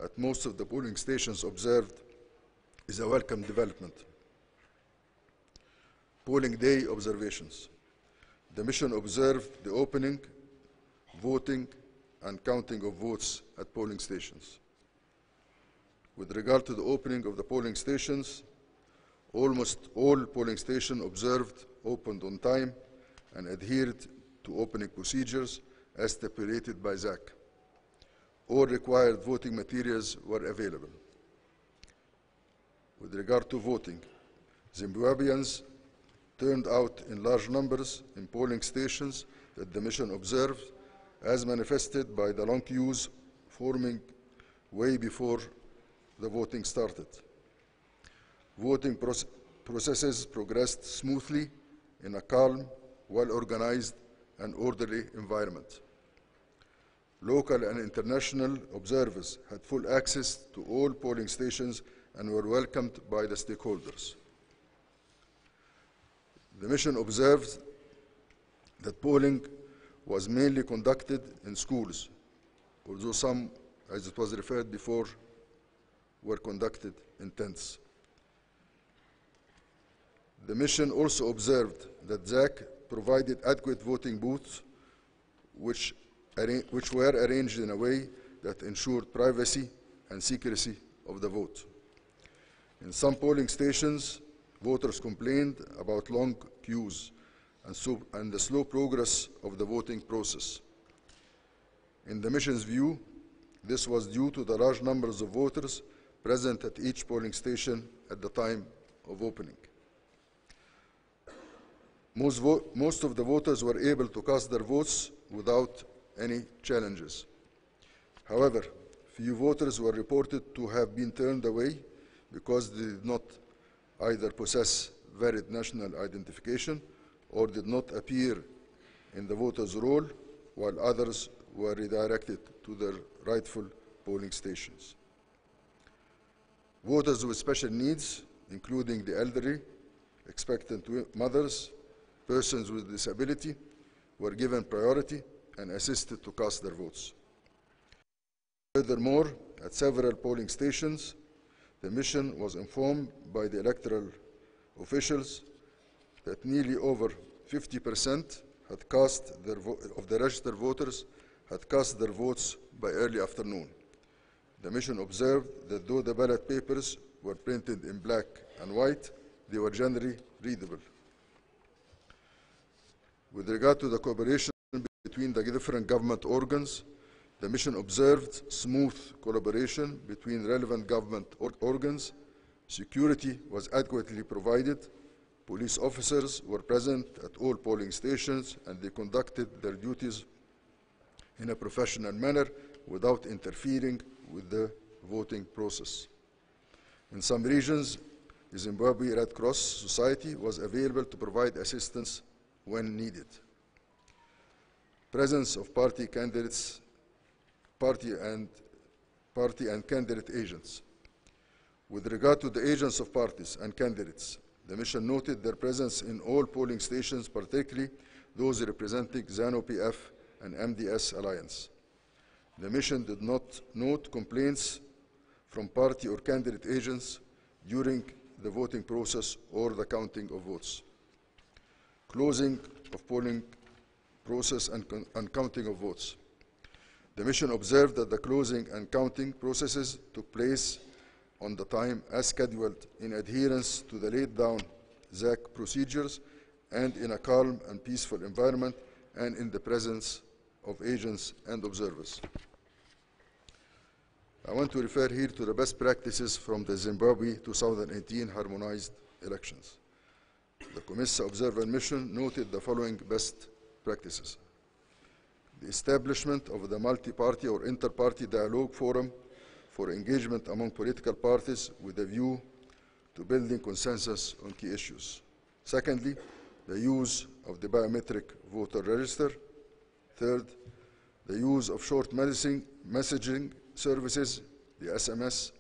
D: at most of the polling stations observed is a welcome development. Polling day observations. The mission observed the opening, voting, and counting of votes at polling stations. With regard to the opening of the polling stations, almost all polling stations observed opened on time and adhered to opening procedures as stipulated by ZAC. All required voting materials were available. With regard to voting, Zimbabweans turned out in large numbers in polling stations that the mission observed, as manifested by the long queues forming way before the voting started. Voting processes progressed smoothly in a calm, well-organized, and orderly environment. Local and international observers had full access to all polling stations and were welcomed by the stakeholders. The mission observed that polling was mainly conducted in schools, although some, as it was referred before, were conducted in tents. The mission also observed that ZAC provided adequate voting booths which were arranged in a way that ensured privacy and secrecy of the vote. In some polling stations, voters complained about long queues and the slow progress of the voting process. In the mission's view, this was due to the large numbers of voters present at each polling station at the time of opening. Most of the voters were able to cast their votes without any challenges. However, few voters were reported to have been turned away because they did not either possess valid national identification or did not appear in the voters' roll, while others were redirected to their rightful polling stations. Voters with special needs, including the elderly, expectant mothers, persons with disability, were given priority and assisted to cast their votes. Furthermore, at several polling stations, the mission was informed by the electoral officials that nearly over 50% had cast of the registered voters had cast their votes by early afternoon. The mission observed that though the ballot papers were printed in black and white, they were generally readable. With regard to the cooperation between the different government organs, the mission observed smooth collaboration between relevant government organs. Security was adequately provided. Police officers were present at all polling stations, and they conducted their duties in a professional manner without interfering with the voting process. In some regions, the Zimbabwe Red Cross Society was available to provide assistance when needed. Presence of party and candidate agents. With regard to the agents of parties and candidates, the mission noted their presence in all polling stations, particularly those representing ZANU-PF and MDS Alliance. The mission did not note complaints from party or candidate agents during the voting process or the counting of votes. Closing of polling process and counting of votes. The mission observed that the closing and counting processes took place on the time as scheduled in adherence to the laid down ZAC procedures and in a calm and peaceful environment and in the presence of agents and observers. I want to refer here to the best practices from the Zimbabwe 2018 harmonized elections. The COMESA Observer Mission noted the following best practices. The establishment of the multi-party or inter-party dialogue forum for engagement among political parties with a view to building consensus on key issues. Secondly, the use of the biometric voter register. Third, the use of short messaging services the SMS,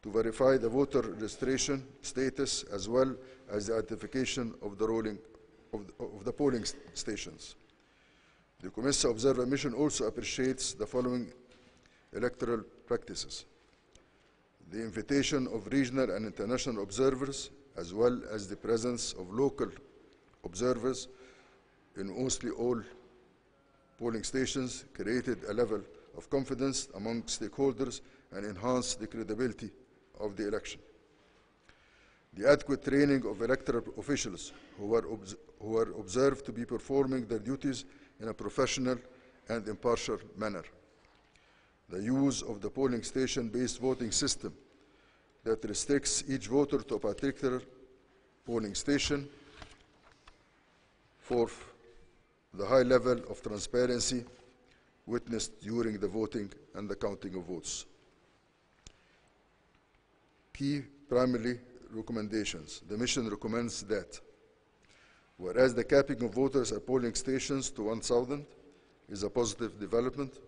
D: to verify the voter registration status as well as the identification of the polling stations. The COMESA Observer Mission also appreciates the following electoral practices: the invitation of regional and international observers, as well as the presence of local observers in mostly all polling stations, created a level of confidence among stakeholders and enhanced the credibility of the election. The adequate training of electoral officials who are observed to be performing their duties in a professional and impartial manner. The use of the polling station-based voting system that restricts each voter to a particular polling station. Fourth, the high level of transparency witnessed during the voting and the counting of votes. Key primary recommendations. The mission recommends that whereas the capping of voters at polling stations to 1,000 is a positive development,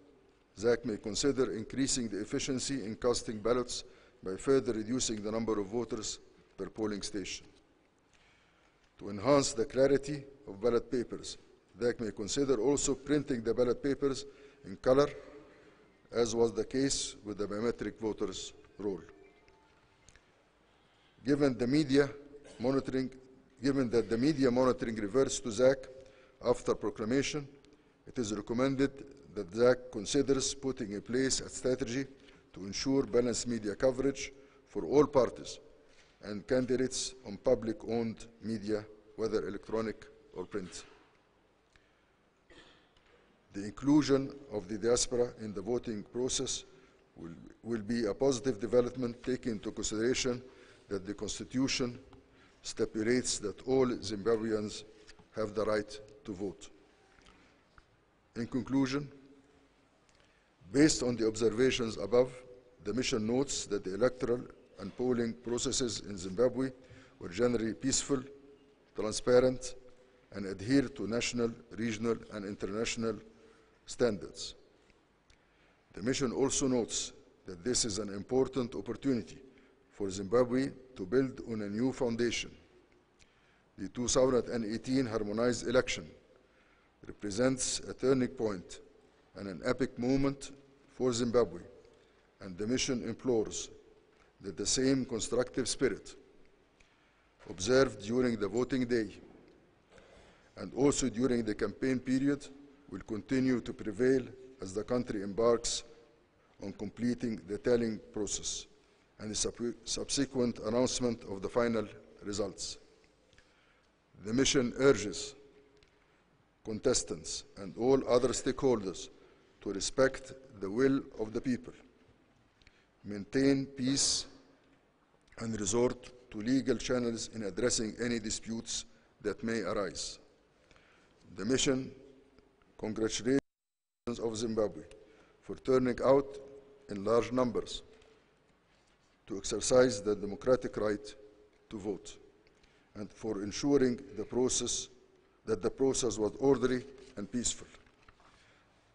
D: ZAC may consider increasing the efficiency in casting ballots by further reducing the number of voters per polling station. To enhance the clarity of ballot papers, ZAC may consider also printing the ballot papers in color, as was the case with the biometric voters' roll. Given that the media monitoring reverts to ZAC after proclamation, it is recommended that ZAC considers putting in place a strategy to ensure balanced media coverage for all parties and candidates on public-owned media, whether electronic or print. The inclusion of the diaspora in the voting process will be a positive development, taking into consideration that the Constitution stipulates that all Zimbabweans have the right to vote. In conclusion, based on the observations above, the mission notes that the electoral and polling processes in Zimbabwe were generally peaceful, transparent, and adhere to national, regional, and international standards. The mission also notes that this is an important opportunity for Zimbabwe to build on a new foundation. The 2018 harmonized election represents a turning point and an epic moment for Zimbabwe, and the mission implores that the same constructive spirit observed during the voting day and also during the campaign period will continue to prevail as the country embarks on completing the tallying process and the subsequent announcement of the final results. The mission urges contestants and all other stakeholders to respect the will of the people, maintain peace, and resort to legal channels in addressing any disputes that may arise. The mission congratulates the citizens of Zimbabwe for turning out in large numbers to exercise the democratic right to vote, and for ensuring that the process was orderly and peaceful.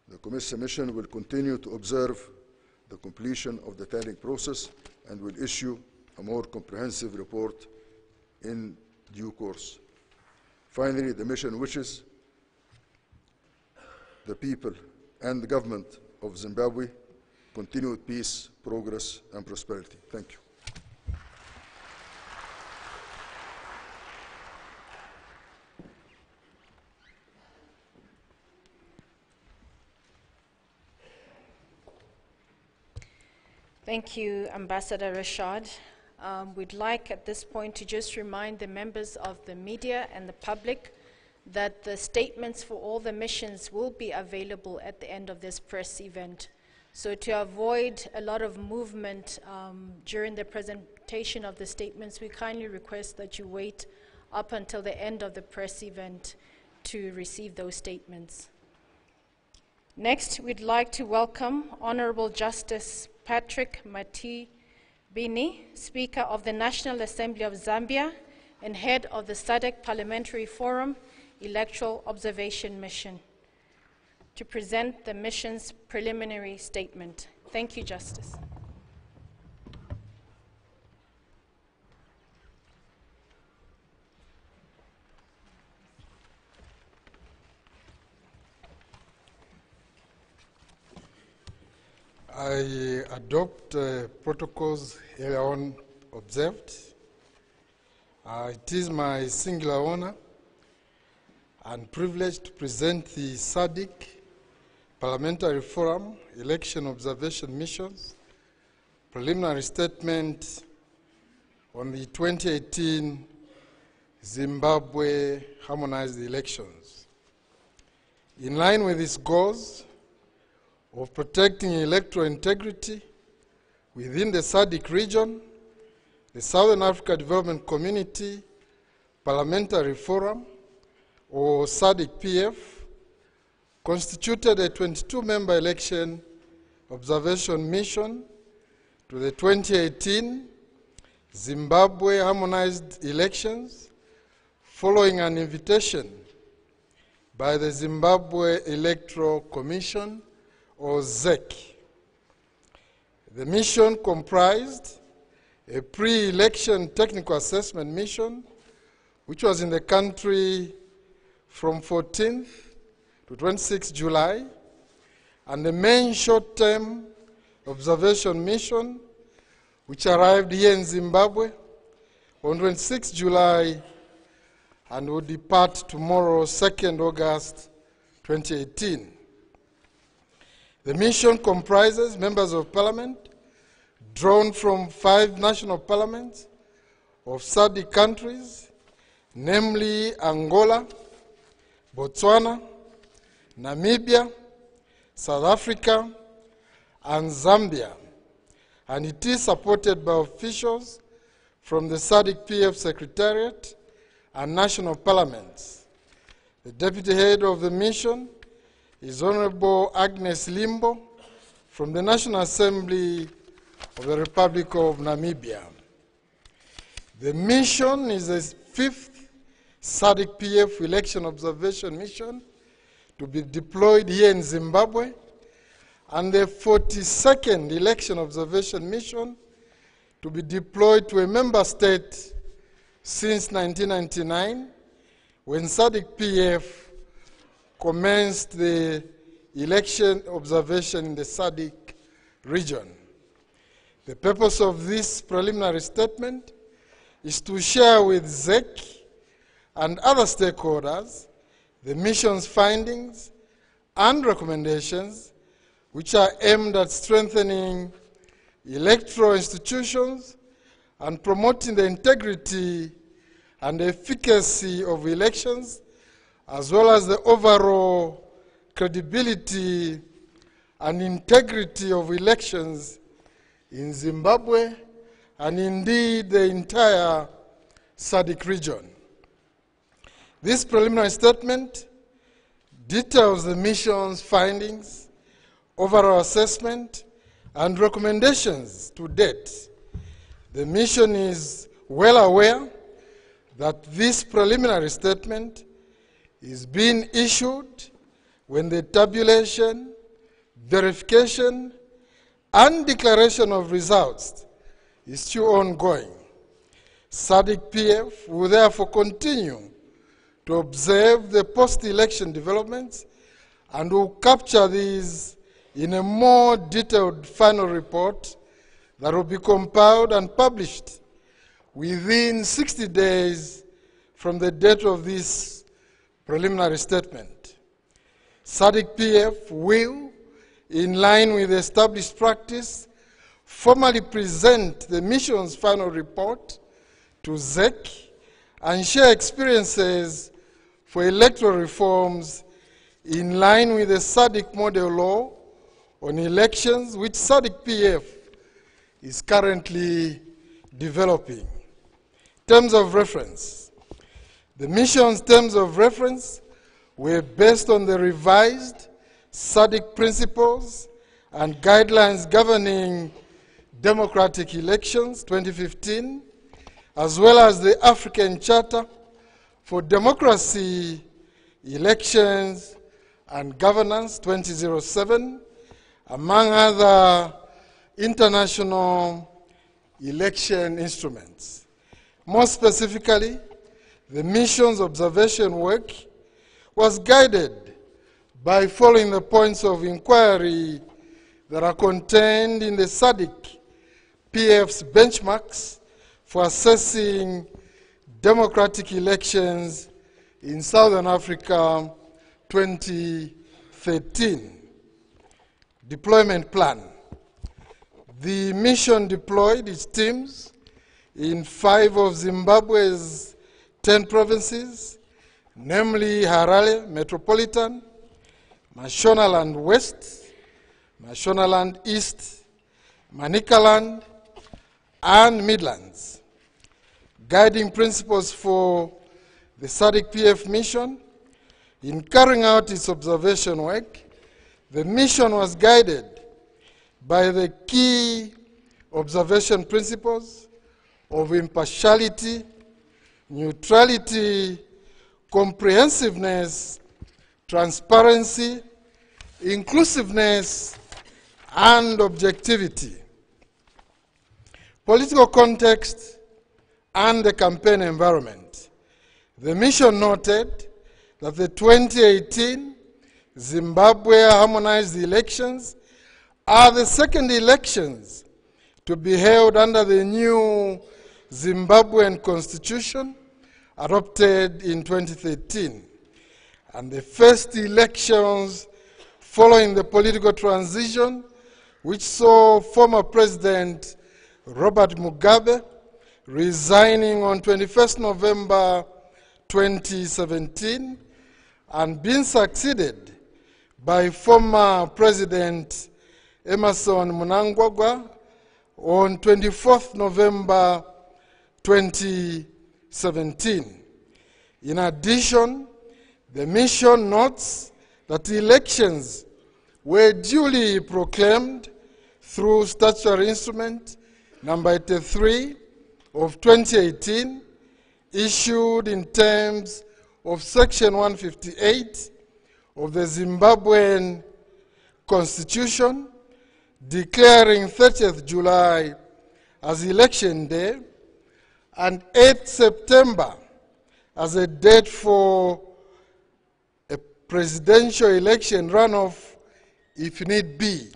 D: The COMESA mission will continue to observe the completion of the tallying process and will issue a more comprehensive report in due course. Finally, the mission wishes the people and the government of Zimbabwe continued peace, progress, and prosperity. Thank you.
B: Thank you, Ambassador Rashad. We'd like at this point to just remind the members of the media and the public that the statements for all the missions will be available at the end of this press event. So to avoid a lot of movement during the presentation of the statements, we kindly request that you wait up until the end of the press event to receive those statements. Next, we'd like to welcome Honorable Justice Patrick Matibini, Speaker of the National Assembly of Zambia and Head of the SADC Parliamentary Forum Electoral Observation Mission, to present the mission's preliminary statement. Thank you, Justice.
E: I adopt protocols earlier on observed. It is my singular honor and privilege to present the SADC Parliamentary Forum Election Observation Missions preliminary statement on the 2018 Zimbabwe harmonized elections. In line with its goals of protecting electoral integrity within the SADC region, the Southern Africa Development Community Parliamentary Forum, or SADC-PF, constituted a 22-member election observation mission to the 2018 Zimbabwe harmonized elections following an invitation by the Zimbabwe Electoral Commission, or ZEC. The mission comprised a pre-election technical assessment mission, which was in the country from 14th to 26 July, and the main short-term observation mission, which arrived here in Zimbabwe on 26 July and will depart tomorrow, 2nd August 2018. The mission comprises members of parliament drawn from 5 national parliaments of SADC countries, namely Angola, Botswana, Namibia, South Africa, and Zambia, and it is supported by officials from the SADC-PF Secretariat and national parliaments. The deputy head of the mission is Honorable Agnes Limbo from the National Assembly of the Republic of Namibia. The mission is the 5th SADC-PF election observation mission to be deployed here in Zimbabwe, and the 42nd election observation mission to be deployed to a member state since 1999, when SADC-PF commenced the election observation in the SADC region. The purpose of this preliminary statement is to share with ZEC and other stakeholders the mission's findings and recommendations, which are aimed at strengthening electoral institutions and promoting the integrity and efficacy of elections, as well as the overall credibility and integrity of elections in Zimbabwe and indeed the entire SADC region. This preliminary statement details the mission's findings, overall assessment, and recommendations to date. The mission is well aware that this preliminary statement is being issued when the tabulation, verification, and declaration of results is still ongoing. SADC-PF will therefore continue to observe the post-election developments and will capture these in a more detailed final report that will be compiled and published within 60 days from the date of this preliminary statement. SADC-PF will, in line with established practice, formally present the mission's final report to ZEC and share experiences for electoral reforms in line with the SADC model law on elections, which SADC-PF is currently developing. Terms of reference. The mission's terms of reference were based on the revised SADC principles and guidelines governing democratic elections 2015, as well as the African Charter for Democracy, Elections and Governance 2007, among other international election instruments. More specifically, the mission's observation work was guided by following the points of inquiry that are contained in the SADC PF's benchmarks for assessing democratic elections in Southern Africa 2013. Deployment plan. The mission deployed its teams in 5 of Zimbabwe's 10 provinces, namely Harare Metropolitan, Mashonaland West, Mashonaland East, Manicaland, and Midlands. Guiding principles for the SADC PF mission. In carrying out its observation work, the mission was guided by the key observation principles of impartiality, neutrality, comprehensiveness, transparency, inclusiveness, and objectivity. Political context and the campaign environment. The mission noted that the 2018 Zimbabwe harmonized elections are the second elections to be held under the new Zimbabwean constitution adopted in 2013, and the first elections following the political transition, which saw former President Robert Mugabe resigning on 21st November 2017 and being succeeded by former President Emerson Mnangagwa on 24th November 2017. In addition, the mission notes that elections were duly proclaimed through statutory instrument number 83 of 2018, issued in terms of Section 158 of the Zimbabwean Constitution, declaring 30th July as election day and 8th September as a date for a presidential election runoff if need be.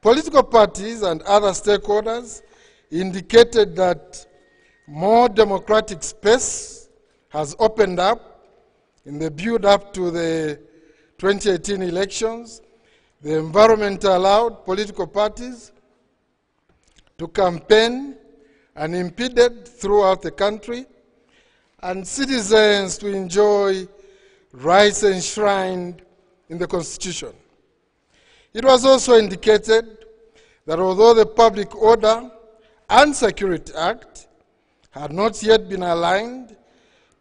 E: Political parties and other stakeholders indicated that more democratic space has opened up in the build-up to the 2018 elections. The environment allowed political parties to campaign unimpeded throughout the country and citizens to enjoy rights enshrined in the Constitution. It was also indicated that although the Public Order and Security Act had not yet been aligned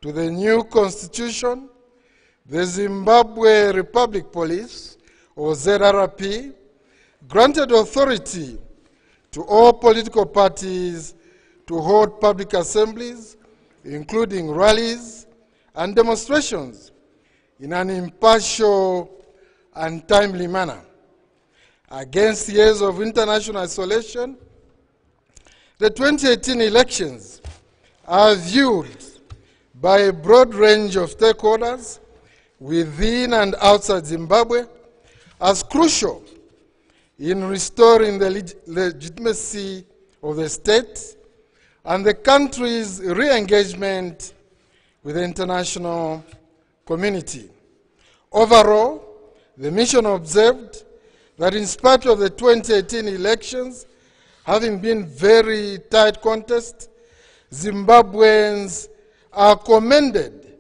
E: to the new Constitution, the Zimbabwe Republic Police, or ZRP, granted authority to all political parties to hold public assemblies, including rallies and demonstrations, in an impartial and timely manner. Against years of international isolation, the 2018 elections are viewed by a broad range of stakeholders within and outside Zimbabwe as crucial in restoring the legitimacy of the state and the country's re-engagement with the international community. Overall, the mission observed that in spite of the 2018 elections having been very tight contest, Zimbabweans are commended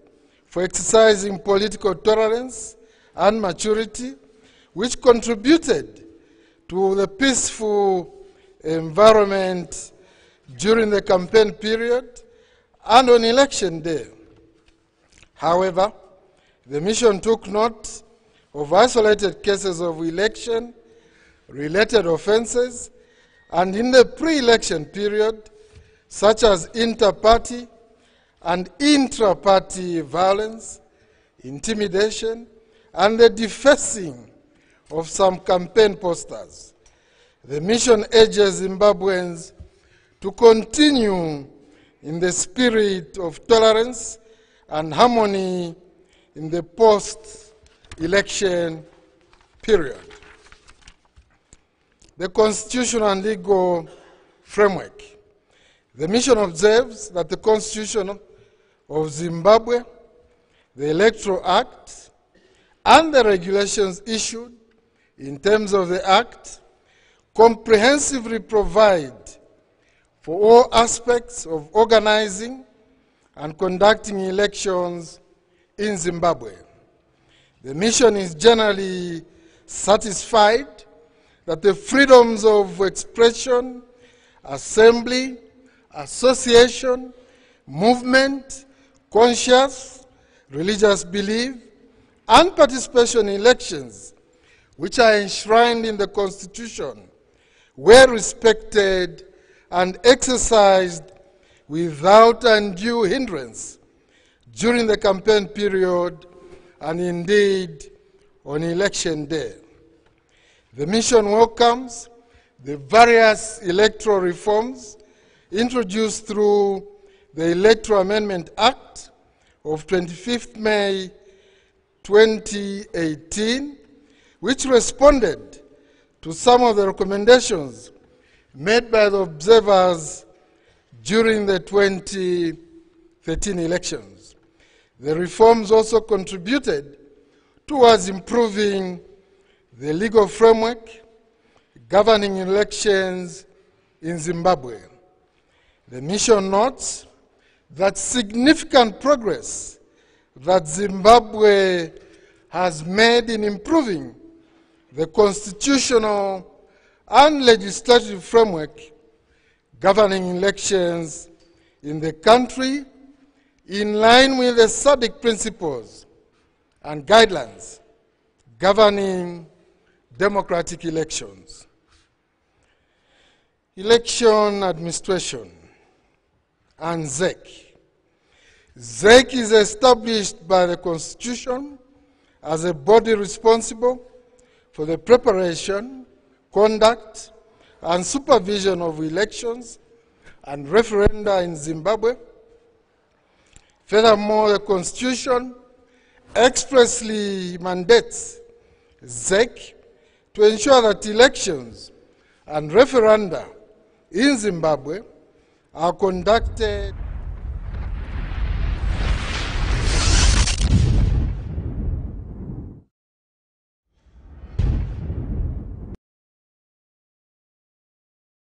E: for exercising political tolerance and maturity, which contributed to the peaceful environment during the campaign period and on election day. However, the mission took note of isolated cases of election-related offenses, and in the pre-election period, such as inter-party and intra-party violence, intimidation, and the defacing of some campaign posters. The mission urges Zimbabweans to continue in the spirit of tolerance and harmony in the post-election period. the constitutional and legal framework. The mission observes that the Constitution of Zimbabwe, the Electoral Act, and the regulations issued in terms of the Act comprehensively provide for all aspects of organizing and conducting elections in Zimbabwe. The mission is generally satisfied that the freedoms of expression, assembly, association, movement, conscience, religious belief, and participation in elections, which are enshrined in the Constitution, were respected and exercised without undue hindrance during the campaign period and indeed on election day. The mission welcomes the various electoral reforms introduced through the Electoral Amendment Act of 25th May 2018, which responded to some of the recommendations made by the observers during the 2013 elections. The reforms also contributed towards improving the legal framework governing elections in Zimbabwe. The mission notes that significant progress that Zimbabwe has made in improving the constitutional and legislative framework governing elections in the country in line with the SADC principles and guidelines governing democratic elections. Election administration and ZEC. ZEC is established by the Constitution as a body responsible for the preparation, conduct, and supervision of elections and referenda in Zimbabwe. Furthermore, the Constitution expressly mandates ZEC to ensure that elections and referenda in Zimbabwe are conducted